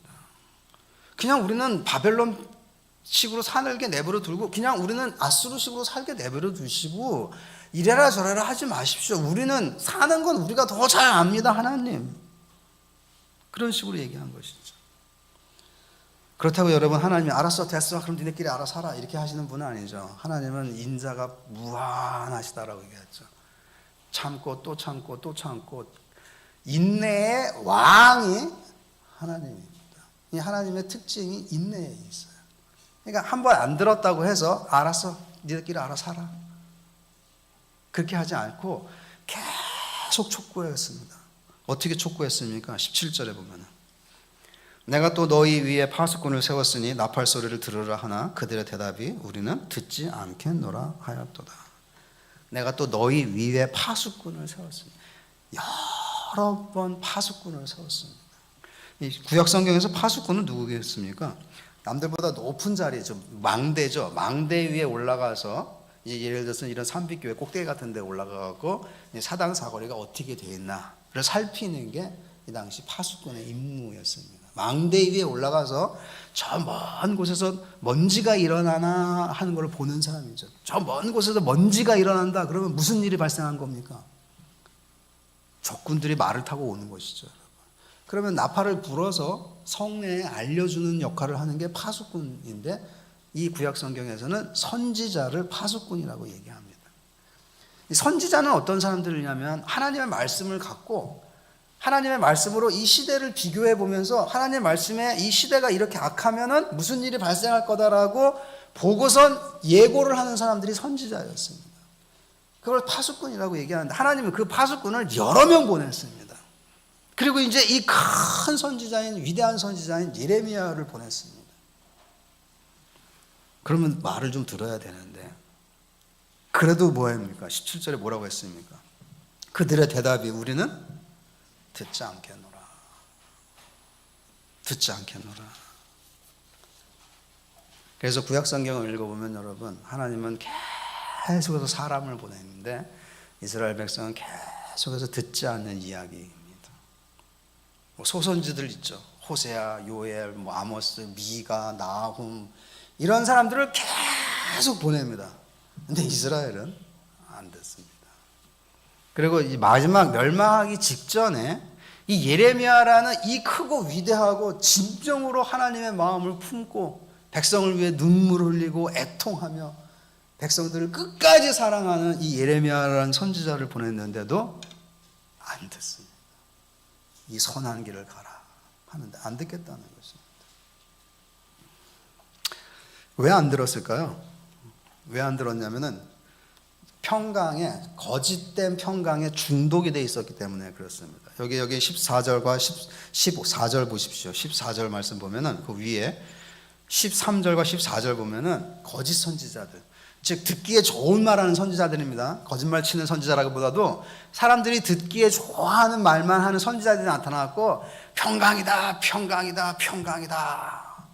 그냥 우리는 바벨론식으로 살게 내버려 두고 그냥 우리는 아수르식으로 살게 내버려 두시고 이래라 저래라 하지 마십시오. 우리는 사는 건 우리가 더 잘 압니다, 하나님. 그런 식으로 얘기한 것이죠. 그렇다고 여러분 하나님이 알았어 됐어 그럼 니네끼리 알아서 살아 이렇게 하시는 분은 아니죠. 하나님은 인자가 무한하시다라고 얘기했죠. 참고 또 참고 또 참고 인내의 왕이 하나님입니다. 이 하나님의 특징이 인내에 있어요. 그러니까 한 번 안 들었다고 해서 알았어 니들끼리 알아서 살아 그렇게 하지 않고 계속 촉구했습니다. 어떻게 촉구했습니까? 17절에 보면 내가 또 너희 위에 파수꾼을 세웠으니 나팔 소리를 들으라 하나 그들의 대답이 우리는 듣지 않겠노라 하였도다. 내가 또 너희 위에 파수꾼을 세웠습니다. 여러 번 파수꾼을 세웠습니다. 이 구약 성경에서 파수꾼은 누구겠습니까? 남들보다 높은 자리죠. 망대죠. 망대 위에 올라가서 예를 들어서 이런 산비교회 꼭대기 같은 데 올라가고 사당 사거리가 어떻게 되어 있나를 살피는 게 이 당시 파수꾼의 임무였습니다. 망대 위에 올라가서 저 먼 곳에서 먼지가 일어나나 하는 걸 보는 사람이죠. 저 먼 곳에서 먼지가 일어난다 그러면 무슨 일이 발생한 겁니까? 적군들이 말을 타고 오는 것이죠. 그러면 나팔을 불어서 성내에 알려주는 역할을 하는 게 파수꾼인데 이 구약 성경에서는 선지자를 파수꾼이라고 얘기합니다. 이 선지자는 어떤 사람들이냐면 하나님의 말씀을 갖고 하나님의 말씀으로 이 시대를 비교해 보면서 하나님의 말씀에 이 시대가 이렇게 악하면은 무슨 일이 발생할 거다라고 보고선 예고를 하는 사람들이 선지자였습니다. 그걸 파수꾼이라고 얘기하는데 하나님은 그 파수꾼을 여러 명 보냈습니다. 그리고 이제 이 큰 선지자인 위대한 선지자인 예레미야를 보냈습니다. 그러면 말을 좀 들어야 되는데 그래도 뭐합니까? 17절에 뭐라고 했습니까? 그들의 대답이 우리는 듣지 않겠노라. 듣지 않겠노라. 그래서 구약 성경을 읽어보면 여러분 하나님은 계속해서 사람을 보냈는데 이스라엘 백성은 계속해서 듣지 않는 이야기입니다. 뭐 소선지들 있죠. 호세아, 요엘, 뭐 아모스, 미가, 나훔 이런 사람들을 계속 보냅니다. 근데 이스라엘은 안 듣습니다. 그리고 이 마지막 멸망하기 직전에 이 예레미야라는 이 크고 위대하고 진정으로 하나님의 마음을 품고 백성을 위해 눈물을 흘리고 애통하며 백성들을 끝까지 사랑하는 이 예레미야라는 선지자를 보냈는데도 안 듣습니다. 이 선한 길을 가라 하는데 안 듣겠다는 것입니다. 왜 안 들었을까요? 왜 안 들었냐면은 평강에 거짓된 평강에 중독이 돼 있었기 때문에 그렇습니다. 여기 14절과 14절 보십시오. 14절 말씀 보면은 그 위에 13절과 14절 보면은 거짓 선지자들, 즉 듣기에 좋은 말하는 선지자들입니다. 거짓말 치는 선지자라기보다도 사람들이 듣기에 좋아하는 말만 하는 선지자들이 나타났고 평강이다, 평강이다, 평강이다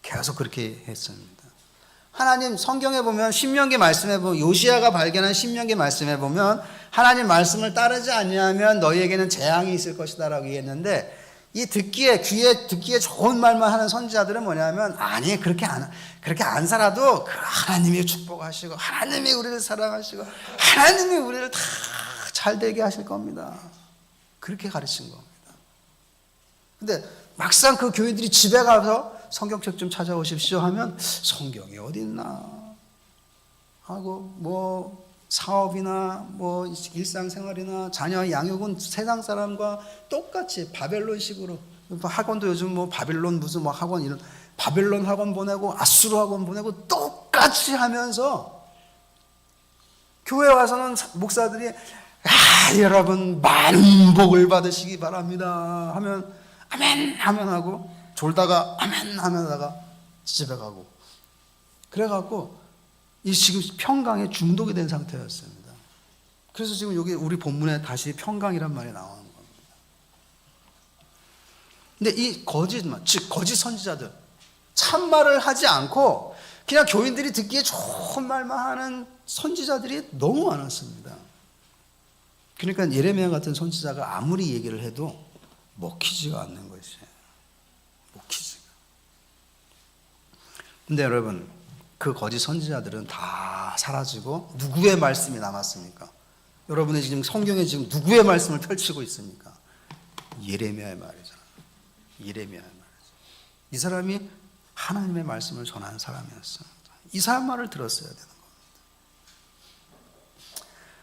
계속 그렇게 했습니다. 하나님 성경에 보면 신명기 말씀에 보면 요시야가 발견한 신명기 말씀에 보면 하나님 말씀을 따르지 않으면 너희에게는 재앙이 있을 것이다 라고 얘기했는데 이 귀에 듣기에 좋은 말만 하는 선지자들은 뭐냐면 아니 그렇게 안 살아도 하나님이 축복하시고 하나님이 우리를 사랑하시고 하나님이 우리를 다 잘 되게 하실 겁니다. 그렇게 가르친 겁니다. 근데 막상 그 교인들이 집에 가서 성경책 좀 찾아오십시오 하면 성경이 어디 있나 하고 뭐 사업이나 뭐 일상생활이나 자녀 양육은 세상 사람과 똑같이 바벨론식으로 학원도 요즘 뭐 바벨론 무슨 뭐 학원 이런 바벨론 학원 보내고 아수르 학원 보내고 똑같이 하면서 교회 와서는 목사들이 여러분 많은 복을 받으시기 바랍니다 하면 아멘 하면 하고 졸다가 아멘 하면다가 집에 가고 그래갖고 이 지금 평강에 중독이 된 상태였습니다. 그래서 지금 여기 우리 본문에 다시 평강이란 말이 나오는 겁니다. 근데 이 즉 거짓 선지자들 참말을 하지 않고 그냥 교인들이 듣기에 좋은 말만 하는 선지자들이 너무 많았습니다. 그러니까 예레미야 같은 선지자가 아무리 얘기를 해도 먹히지가 않는 것이에요. 먹히지가. 근데 여러분 그 거짓 선지자들은 다 사라지고 누구의 말씀이 남았습니까? 여러분이 지금 성경에 지금 누구의 말씀을 펼치고 있습니까? 예레미야의 말이잖아요. 예레미야의 말이죠. 이 사람이 하나님의 말씀을 전하는 사람이었어요. 이 사람 말을 들었어야 되는 겁니다.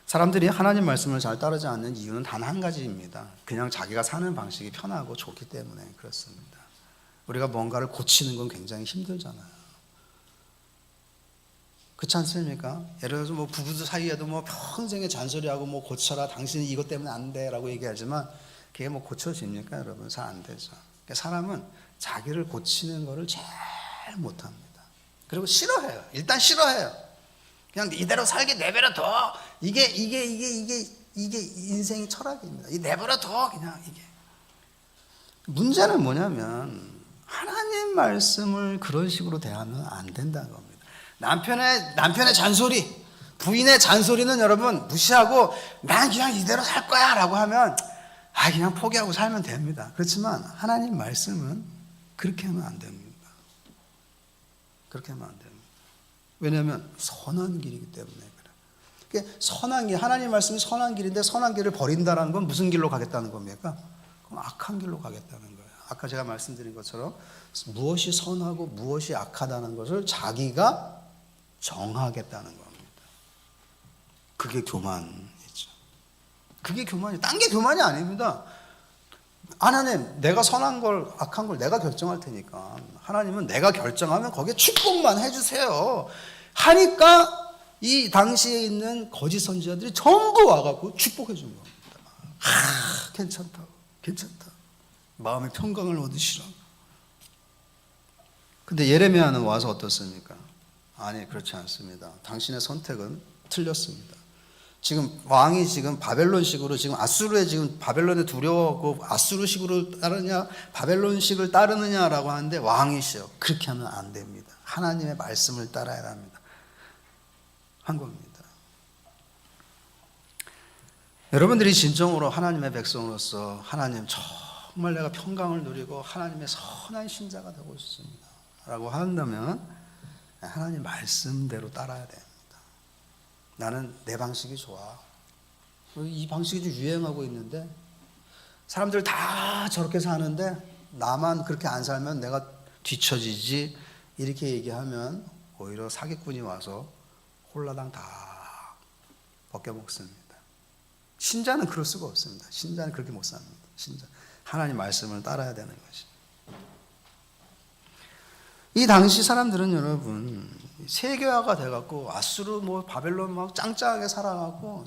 사람들이 하나님 말씀을 잘 따르지 않는 이유는 단 한 가지입니다. 그냥 자기가 사는 방식이 편하고 좋기 때문에 그렇습니다. 우리가 뭔가를 고치는 건 굉장히 힘들잖아요. 그렇지 않습니까? 예를 들어서 뭐 부부들 사이에도 뭐 평생에 잔소리하고 뭐 고쳐라 당신이 이것 때문에 안 돼 라고 얘기하지만 그게 뭐 고쳐집니까 여러분? 잘 안 되죠. 그러니까 사람은 자기를 고치는 거를 제일 못합니다. 그리고 싫어해요. 일단 싫어해요. 그냥 이대로 살게 내버려 둬. 이게 인생의 철학입니다. 이 내버려 둬 그냥 이게. 문제는 뭐냐면 하나님 말씀을 그런 식으로 대하면 안 된다는 겁니다. 남편의 잔소리, 부인의 잔소리는 여러분 무시하고 난 그냥 이대로 살 거야 라고 하면 그냥 포기하고 살면 됩니다. 그렇지만 하나님 말씀은 그렇게 하면 안 됩니다. 그렇게 하면 안 됩니다. 왜냐하면 선한 길이기 때문에 그래요. 선한 길, 하나님 말씀이 선한 길인데 선한 길을 버린다는 건 무슨 길로 가겠다는 겁니까? 그럼 악한 길로 가겠다는 거예요. 아까 제가 말씀드린 것처럼 무엇이 선하고 무엇이 악하다는 것을 자기가 정하겠다는 겁니다. 그게 교만이죠. 그게 교만이에요. 딴 게 교만이 아닙니다. 하나님, 내가 선한 걸 악한 걸 내가 결정할 테니까 하나님은 내가 결정하면 거기에 축복만 해주세요 하니까 이 당시에 있는 거짓 선지자들이 전부 와갖고 축복해 준 겁니다. 괜찮다, 괜찮다, 마음의 평강을 얻으시라. 근데 예레미야는 와서 어떻습니까? 아니, 그렇지 않습니다. 당신의 선택은 틀렸습니다. 지금 왕이 지금 바벨론식으로 지금 아수르에 지금 바벨론에 두려워하고 아수르식으로 따르냐 바벨론식을 따르느냐라고 하는데 왕이시여, 그렇게 하면 안 됩니다. 하나님의 말씀을 따라야 합니다. 한 겁니다. 여러분들이 진정으로 하나님의 백성으로서 하나님 정말 내가 평강을 누리고 하나님의 선한 신자가 되고 싶습니다 라고 한다면 하나님 말씀대로 따라야 됩니다. 나는 내 방식이 좋아. 이 방식이 좀 유행하고 있는데 사람들 다 저렇게 사는데 나만 그렇게 안 살면 내가 뒤처지지, 이렇게 얘기하면 오히려 사기꾼이 와서 홀라당 다 벗겨먹습니다. 신자는 그럴 수가 없습니다. 신자는 그렇게 못 삽니다. 신자 하나님 말씀을 따라야 되는 것이. 이 당시 사람들은 여러분 세계화가 돼갖고 아수르 바벨론 막 짱짱하게 살아가고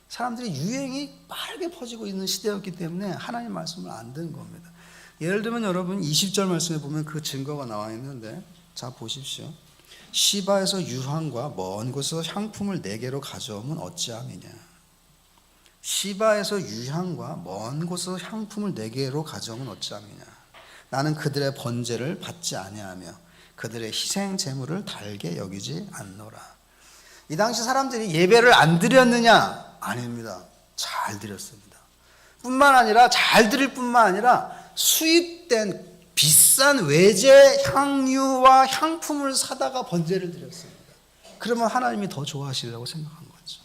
사람들이 유행이 빠르게 퍼지고 있는 시대였기 때문에 하나님 말씀을 안 듣는 겁니다. 예를 들면 여러분 20절 말씀에 보면 그 증거가 나와 있는데, 자 보십시오. 시바에서 유황과 먼 곳에서 향품을 내게로 가져오면 어찌함이냐. 시바에서 유향과 먼 곳에서 향품을 내게로 가져오면 어찌함이냐. 나는 그들의 번제를 받지 아니하며 그들의 희생 제물을 달게 여기지 않노라. 이 당시 사람들이 예배를 안 드렸느냐? 아닙니다. 잘 드렸습니다. 뿐만 아니라 잘 드릴 뿐만 아니라 수입된 비싼 외제 향유와 향품을 사다가 번제를 드렸습니다. 그러면 하나님이 더 좋아하시리라고 생각한 거죠.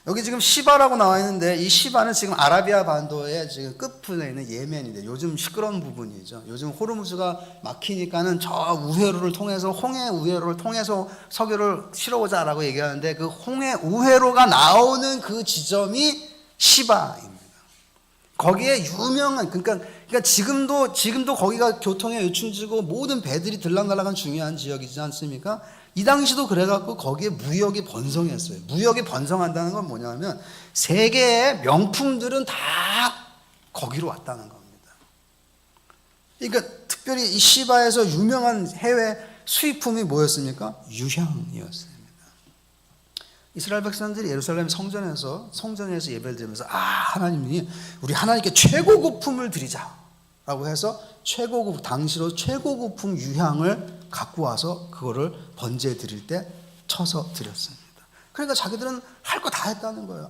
여기 지금 시바라고 나와 있는데 이 시바는 지금 아라비아 반도의 지금 끝부분에 있는 예멘인데 요즘 시끄러운 부분이죠. 요즘 호르무즈가 막히니까는 저 우회로를 통해서 홍해 우회로를 통해서 석유를 실어오자라고 얘기하는데 그 홍해 우회로가 나오는 그 지점이 시바입니다. 거기에 유명한 그러니까 지금도 거기가 교통의 요충지고 모든 배들이 들락날락한 중요한 지역이지 않습니까? 이 당시도 그래갖고 거기에 무역이 번성했어요. 무역이 번성한다는 건 뭐냐면 세계의 명품들은 다 거기로 왔다는 겁니다. 그러니까 특별히 이 시바에서 유명한 해외 수입품이 뭐였습니까? 유향이었습니다. 이스라엘 백성들이 예루살렘 성전에서 예배를 드리면서 하나님이 우리 하나님께 최고급품을 드리자라고 해서 당시로 최고급품 유향을 갖고 와서 그거를 번제 드릴 때 쳐서 드렸습니다. 그러니까 자기들은 할 거 다 했다는 거예요.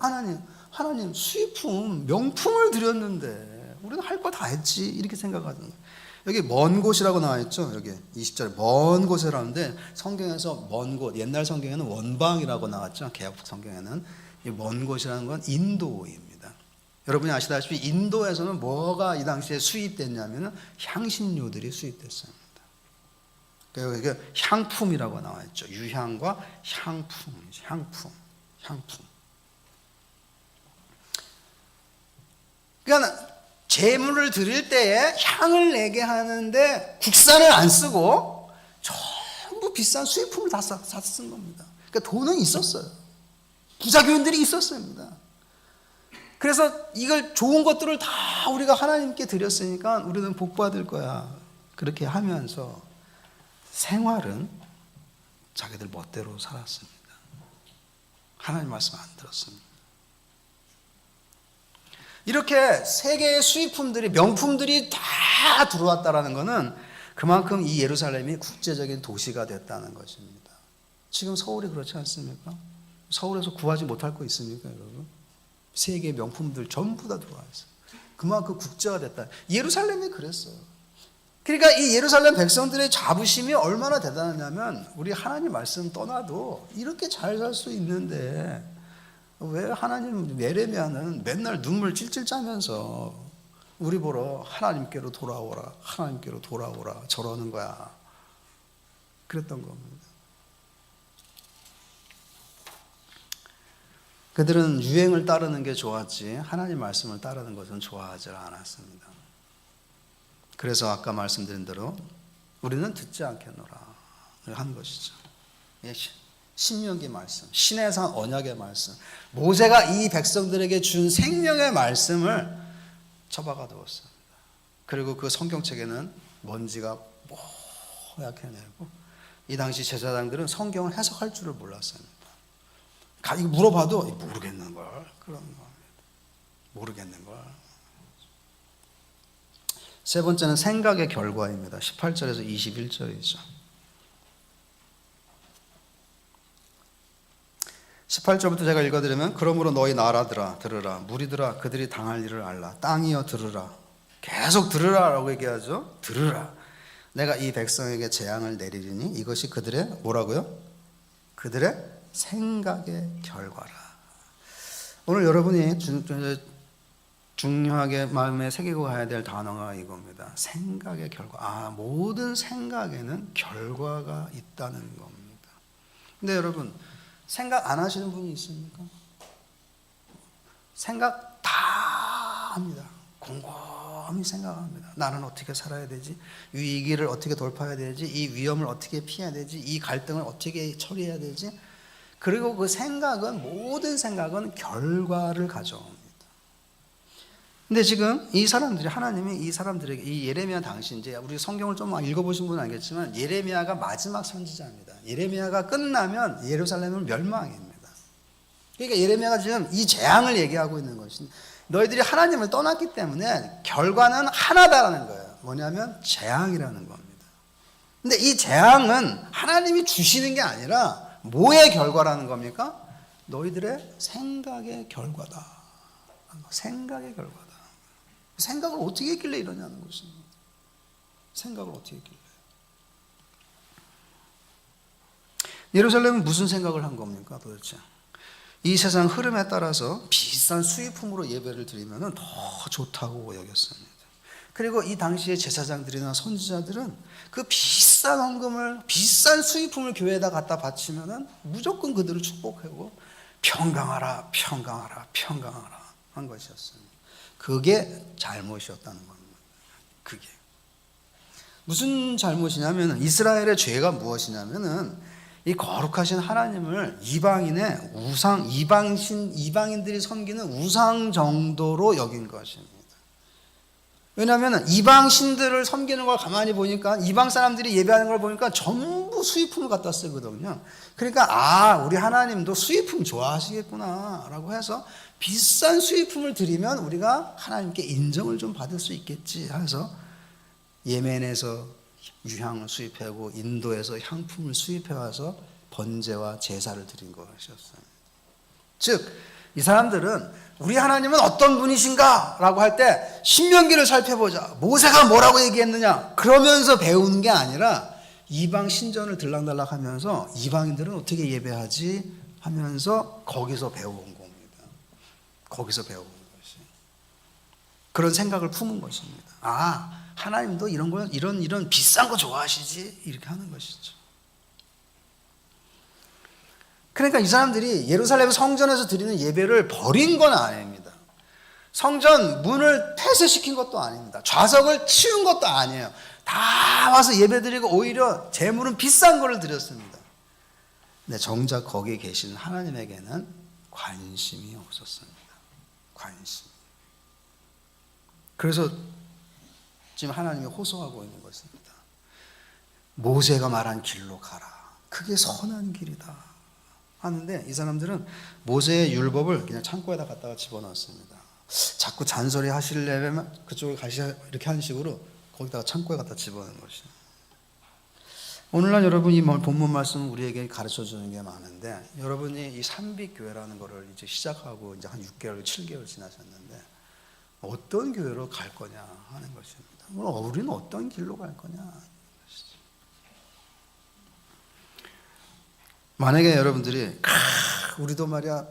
하나님 수입품 명품을 드렸는데 우리는 할 거 다 했지, 이렇게 생각하는 거예요. 여기 먼 곳이라고 나와 있죠. 여기 20절에 먼 곳이라는데 성경에서 먼 곳, 옛날 성경에는 원방이라고 나왔죠. 개역 성경에는 이 먼 곳이라는 건 인도입니다. 여러분이 아시다시피 인도에서는 뭐가 이 당시에 수입됐냐면 향신료들이 수입됐습니다. 그러니까 향품이라고 나와 있죠. 유향과 향품. 그러니까 제물을 드릴 때에 향을 내게 하는데 국산을 안 쓰고 전부 비싼 수입품을 다 쓴 겁니다. 그러니까 돈은 있었어요. 부자교인들이 있었습니다. 그래서 이걸 좋은 것들을 다 우리가 하나님께 드렸으니까 우리는 복 받을 거야. 그렇게 하면서 생활은 자기들 멋대로 살았습니다. 하나님 말씀 안 들었습니다. 이렇게 세계의 수입품들이, 명품들이 다 들어왔다는 것은 그만큼 이 예루살렘이 국제적인 도시가 됐다는 것입니다. 지금 서울이 그렇지 않습니까? 서울에서 구하지 못할 거 있습니까, 여러분? 세계의 명품들 전부 다 들어와 있어요. 그만큼 국제가 됐다. 예루살렘이 그랬어요. 그러니까 이 예루살렘 백성들의 자부심이 얼마나 대단하냐면 우리 하나님 말씀 떠나도 이렇게 잘 살 수 있는데 왜 하나님 예레미야는 맨날 눈물 찔찔 짜면서 우리 보러 하나님께로 돌아오라, 하나님께로 돌아오라 저러는 거야. 그랬던 겁니다. 그들은 유행을 따르는 게 좋았지 하나님 말씀을 따르는 것은 좋아하지 않았습니다. 그래서 아까 말씀드린 대로 우리는 듣지 않겠노라 한 것이죠. 신명기 말씀, 신의 산 언약의 말씀, 모세가 이 백성들에게 준 생명의 말씀을 처박아 두었습니다. 그리고 그 성경책에는 먼지가 뽀얗게 내고 이 당시 제사장들은 성경을 해석할 줄을 몰랐습니다. 물어봐도 모르겠는 걸 그런 겁니다. 모르겠는 걸. 세 번째는 생각의 결과입니다. 18절에서 21절이죠. 18절부터 제가 읽어드리면 그러므로 너희 나라들아 들으라 무리들아 그들이 당할 일을 알라 땅이여 들으라 계속 들으라라고 얘기하죠. 들으라 내가 이 백성에게 재앙을 내리리니 이것이 그들의 뭐라고요? 그들의 생각의 결과라. 오늘 여러분이 중요하게 마음에 새기고 가야 될 단어가 이겁니다. 생각의 결과. 모든 생각에는 결과가 있다는 겁니다. 근데 여러분 생각 안 하시는 분이 있습니까? 생각 다 합니다. 곰곰이 생각합니다. 나는 어떻게 살아야 되지? 이 위기를 어떻게 돌파해야 되지? 이 위험을 어떻게 피해야 되지? 이 갈등을 어떻게 처리해야 되지? 그리고 그 생각은 모든 생각은 결과를 가져옵니다. 근데 지금 이 사람들이 하나님이 이 사람들에게 이 예레미야 당시 이제 우리 성경을 좀 읽어보신 분은 알겠지만 예레미야가 마지막 선지자입니다. 예레미야가 끝나면 예루살렘은 멸망입니다. 그러니까 예레미야가 지금 이 재앙을 얘기하고 있는 것입니다. 너희들이 하나님을 떠났기 때문에 결과는 하나다라는 거예요. 뭐냐면 재앙이라는 겁니다. 근데 이 재앙은 하나님이 주시는 게 아니라 뭐의 결과라는 겁니까? 너희들의 생각의 결과다. 생각의 결과다. 생각을 어떻게 했길래 이러냐는 것입니다. 생각을 어떻게 했길래. 예루살렘은 무슨 생각을 한 겁니까 도대체? 이 세상 흐름에 따라서 비싼 수입품으로 예배를 드리면 더 좋다고 여겼습니다. 그리고 이 당시에 제사장들이나 선지자들은 그 비싼 헌금을 비싼 수입품을 교회에다 갖다 바치면 무조건 그들을 축복하고 평강하라 평강하라 평강하라 한 것이었습니다. 그게 잘못이었다는 겁니다. 그게 무슨 잘못이냐면 이스라엘의 죄가 무엇이냐면은 이 거룩하신 하나님을 이방인의 우상 이방인들이 섬기는 우상 정도로 여긴 것입니다. 왜냐하면 이방 신들을 섬기는 걸 가만히 보니까 이방 사람들이 예배하는 걸 보니까 전부 수입품을 갖다 쓰거든요. 그러니까 우리 하나님도 수입품 좋아하시겠구나 라고 해서 비싼 수입품을 드리면 우리가 하나님께 인정을 좀 받을 수 있겠지 해서 예멘에서 유향을 수입하고 인도에서 향품을 수입해와서 번제와 제사를 드린 것이었어요. 즉 이 사람들은 우리 하나님은 어떤 분이신가 라고 할 때 신명기를 살펴보자 모세가 뭐라고 얘기했느냐 그러면서 배우는 게 아니라 이방 신전을 들락달락 하면서 이방인들은 어떻게 예배하지 하면서 거기서 배워온 겁니다. 거기서 배워온 것이 그런 생각을 품은 것입니다. 하나님도 이런 거 이런 비싼 거 좋아하시지 이렇게 하는 것이죠. 그러니까 이 사람들이 예루살렘 성전에서 드리는 예배를 버린 건 아닙니다. 성전 문을 폐쇄시킨 것도 아닙니다. 좌석을 치운 것도 아니에요. 다 와서 예배드리고 오히려 제물은 비싼 거를 드렸습니다. 근데 정작 거기 계신 하나님에게는 관심이 없었습니다. 관심. 그래서 지금 하나님이 호소하고 있는 것입니다. 모세가 말한 길로 가라. 그게 선한 길이다. 하는데 이 사람들은 모세의 율법을 그냥 창고에다 갖다가 집어넣었습니다. 자꾸 잔소리 하시려면 그쪽에 가시라 이렇게 하는 식으로 거기다가 창고에 갖다 집어넣은 것이죠. 오늘날 여러분이 본문 말씀 우리에게 가르쳐 주는 게 많은데 여러분이 이 삼빛교회라는 거를 이제 시작하고 이제 한 6개월, 7개월 지나셨는데 어떤 교회로 갈 거냐 하는 것입니다. 우리는 어떤 길로 갈 거냐. 만약에 여러분들이 우리도 말이야,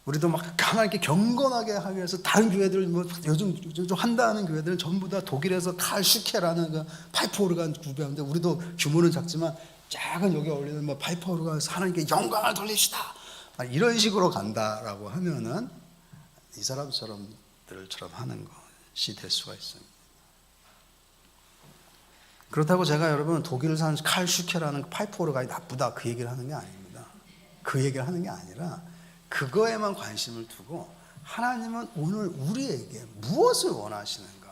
우리도 막 가만히 이렇게 경건하게 하기 위해서 다른 교회들 뭐 요즘 한다는 교회들은 전부 다 독일에서 칼 슈케라는 그 파이프 오르간 구배하는데, 우리도 규모는 작지만 작은 여기 어울리는 뭐 파이프 오르간에서 하나님께 영광을 돌립시다, 이런 식으로 간다라고 하면은 이 사람처럼 하는 것이 될 수가 있습니다. 그렇다고 제가 여러분 독일 산 칼 슈케라는 파이프 오르간이 나쁘다 그 얘기를 하는 게 아닙니다. 그 얘기를 하는 게 아니라 그거에만 관심을 두고 하나님은 오늘 우리에게 무엇을 원하시는가,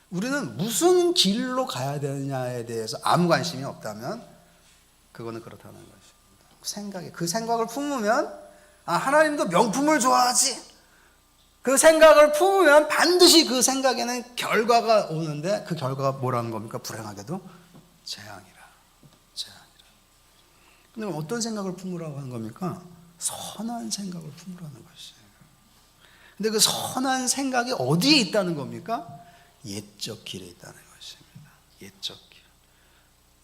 우리는 무슨 길로 가야 되느냐에 대해서 아무 관심이 없다면 그거는 그렇다는 것입니다. 그 생각을 품으면 하나님도 명품을 좋아하지, 그 생각을 품으면 반드시 그 생각에는 결과가 오는데, 그 결과가 뭐라는 겁니까? 불행하게도 재앙이라. 근데 어떤 생각을 품으라고 하는 겁니까? 선한 생각을 품으라는 것이에요. 근데 그 선한 생각이 어디에 있다는 겁니까? 옛적 길에 있다는 것입니다.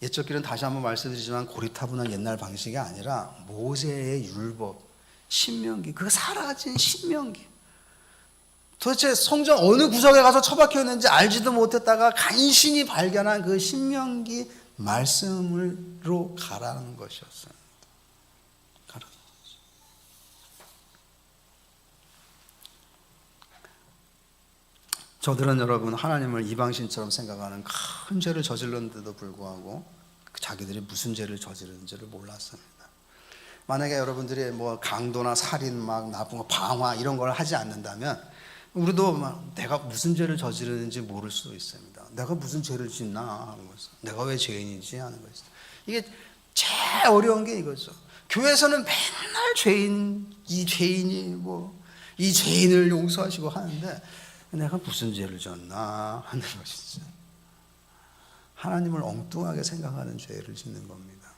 옛적 길은 다시 한번 말씀드리지만 고리타분한 옛날 방식이 아니라 모세의 율법, 신명기, 그 사라진 신명기. 도대체 성경 어느 구석에 가서 처박혀 있는지 알지도 못했다가 간신히 발견한 그 신명기 말씀으로 가라는 것이었어요. 저들은 여러분 하나님을 이방신처럼 생각하는 큰 죄를 저질렀는데도 불구하고 자기들이 무슨 죄를 저지르는지를 몰랐습니다. 만약에 여러분들이 뭐 강도나 살인, 막 나쁜 거, 방화 이런 걸 하지 않는다면 우리도 막 내가 무슨 죄를 저지르는지 모를 수도 있습니다. 내가 무슨 죄를 짓나 하는 거죠. 내가 왜 죄인이지 하는 거죠. 이게 제일 어려운 게 이거죠. 교회에서는 맨날 이 죄인이 이 죄인을 용서하시고 하는데 내가 무슨 죄를 졌나 하는 것이죠. 하나님을 엉뚱하게 생각하는 죄를 짓는 겁니다.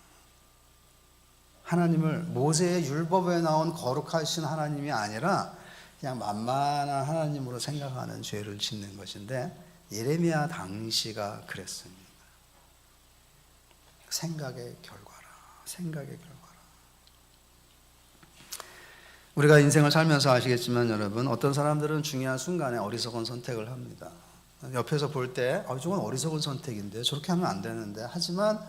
하나님을 모세의 율법에 나온 거룩하신 하나님이 아니라 그냥 만만한 하나님으로 생각하는 죄를 짓는 것인데, 예레미야 당시가 그랬습니다. 생각의 결과라. 우리가 인생을 살면서 아시겠지만 여러분, 어떤 사람들은 중요한 순간에 어리석은 선택을 합니다. 옆에서 볼 때 저건 어리석은 선택인데 저렇게 하면 안 되는데, 하지만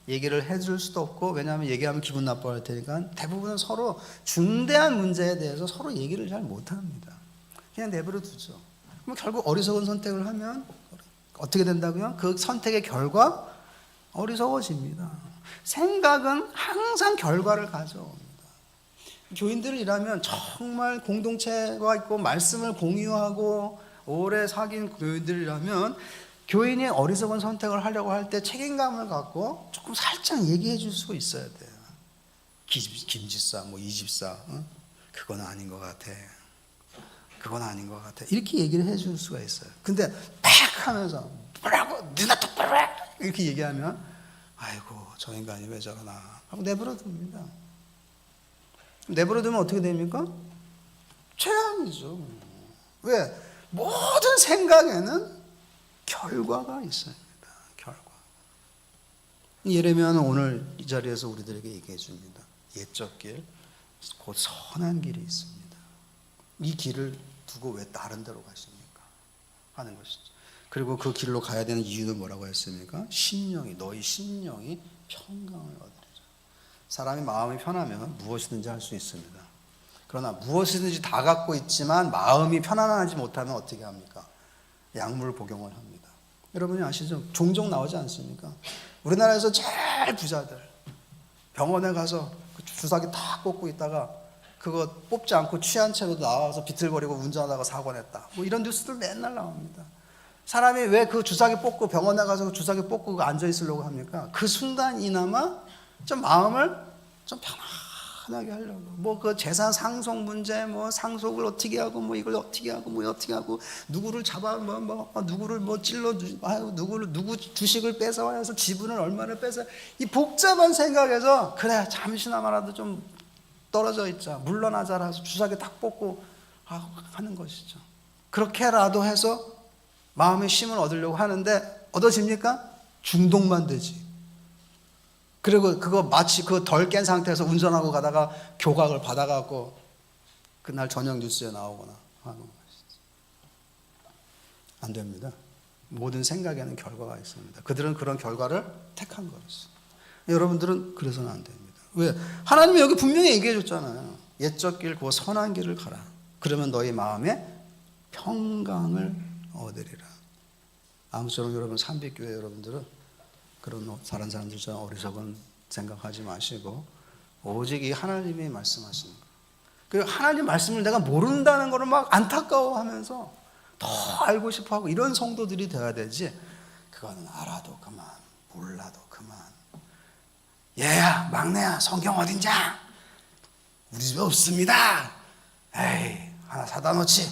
얘기를 해줄 수도 없고, 왜냐하면 얘기하면 기분 나빠할 테니까 대부분은 서로 중대한 문제에 대해서 서로 얘기를 잘 못합니다. 그냥 내버려 두죠. 그럼 결국 어리석은 선택을 하면 어떻게 된다고요? 그 선택의 결과 어리석어집니다. 생각은 항상 결과를 가져옵니다. 교인들이라면 정말 공동체가 있고 말씀을 공유하고 오래 사귄 교인들이라면 교인이 어리석은 선택을 하려고 할 때 책임감을 갖고 조금 살짝 얘기해 줄 수 있어야 돼요. 김집사, 이집사, 그건 아닌 것 같아. 이렇게 얘기를 해 줄 수가 있어요. 근데 팍 하면서 뭐라고? 네가 똑바로 해! 이렇게 얘기하면 아이고 저 인간이 왜 저러나 하고 내버려 둡니다. 내버려 두면 어떻게 됩니까? 최악이죠. 왜? 모든 생각에는 결과가 있습니다. 결과. 예레미야는 오늘 이 자리에서 우리들에게 얘기해 줍니다. 옛적 길, 곧 선한 길이 있습니다. 이 길을 두고 왜 다른 데로 가십니까? 하는 것이죠. 그리고 그 길로 가야 되는 이유는 뭐라고 했습니까? 너희 심령이 평강을 얻으리라. 사람이 마음이 편하면 무엇이든지 할 수 있습니다. 그러나 무엇이든지 다 갖고 있지만 마음이 편안하지 못하면 어떻게 합니까? 약물 복용을 합니다. 여러분이 아시죠? 종종 나오지 않습니까? 우리나라에서 제일 부자들 병원에 가서 주사기 탁 꽂고 있다가 그거 뽑지 않고 취한 채로 나와서 비틀거리고 운전하다가 사고 냈다. 이런 뉴스들 맨날 나옵니다. 사람이 왜 그 주사기 뽑고 병원에 가서 그 주사기 뽑고 앉아 있으려고 합니까? 그 순간이나마 좀 마음을 좀 편안하게 하려고. 그 재산 상속 문제, 상속을 어떻게 하고, 이걸 어떻게 하고, 누구를 잡아, 누구를 찔러, 누구 주식을 뺏어와서 지분을 얼마를 뺏어. 이 복잡한 생각에서, 그래, 잠시나마라도 좀 떨어져 있자, 물러나자라서 주사기 딱 뽑고 하는 것이죠. 그렇게라도 해서 마음의 쉼을 얻으려고 하는데 얻어집니까? 중독만 되지. 그리고 그거 마치 그 덜 깬 상태에서 운전하고 가다가 교각을 받아갖고 그날 저녁 뉴스에 나오거나 하는 것이지. 안 됩니다. 모든 생각에는 결과가 있습니다. 그들은 그런 결과를 택한 거였어요. 여러분들은 그래서는 안 됩니다. 왜? 하나님이 여기 분명히 얘기해 줬잖아요. 옛적 길 그 선한 길을 가라. 그러면 너희 마음에 평강을 얻으리라. 아무쪼록 여러분 삼빛교회 여러분들은 그런 다른 사람들처럼 어리석은 생각하지 마시고 오직 이 하나님이 말씀하시는 거. 그 하나님 말씀을 내가 모른다는 거를 막 안타까워하면서 더 알고 싶어하고 이런 성도들이 돼야 되지. 그거는 알아도 그만, 몰라도 그만. 얘야, 막내야, 성경 어딘자? 우리 집에 없습니다. 에이, 하나 사다 놓지.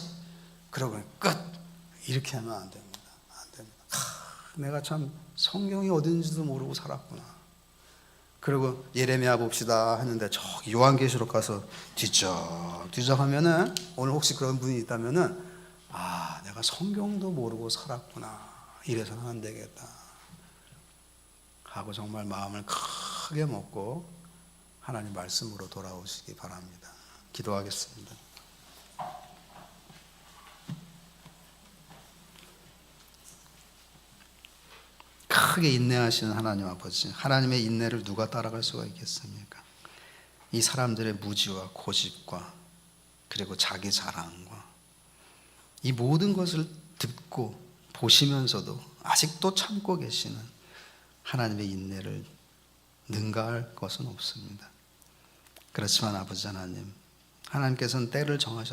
그러고 끝. 이렇게 하면 안 됩니다. 안 됩니다. 내가 참 성경이 어딘지도 모르고 살았구나. 그리고 예레미야 봅시다 했는데 저기 요한계시록 가서 뒤적 하면은 오늘 혹시 그런 분이 있다면은 아, 내가 성경도 모르고 살았구나. 이래서는 안 되겠다. 하고 정말 마음을 크게 먹고 하나님 말씀으로 돌아오시기 바랍니다. 기도하겠습니다. 크게 인내하시는 하나님 아버지, 하나님의 인내를 누가 따라갈 수가 있겠습니까? 이 사람들의 무지와 고집과 그리고 자기 자랑과 이 모든 것을 듣고 보시면서도 아직도 참고 계시는 하나님의 인내를 능가할 것은 없습니다. 그렇지만 아버지 하나님, 하나님께서는 때를 정하셨습니다.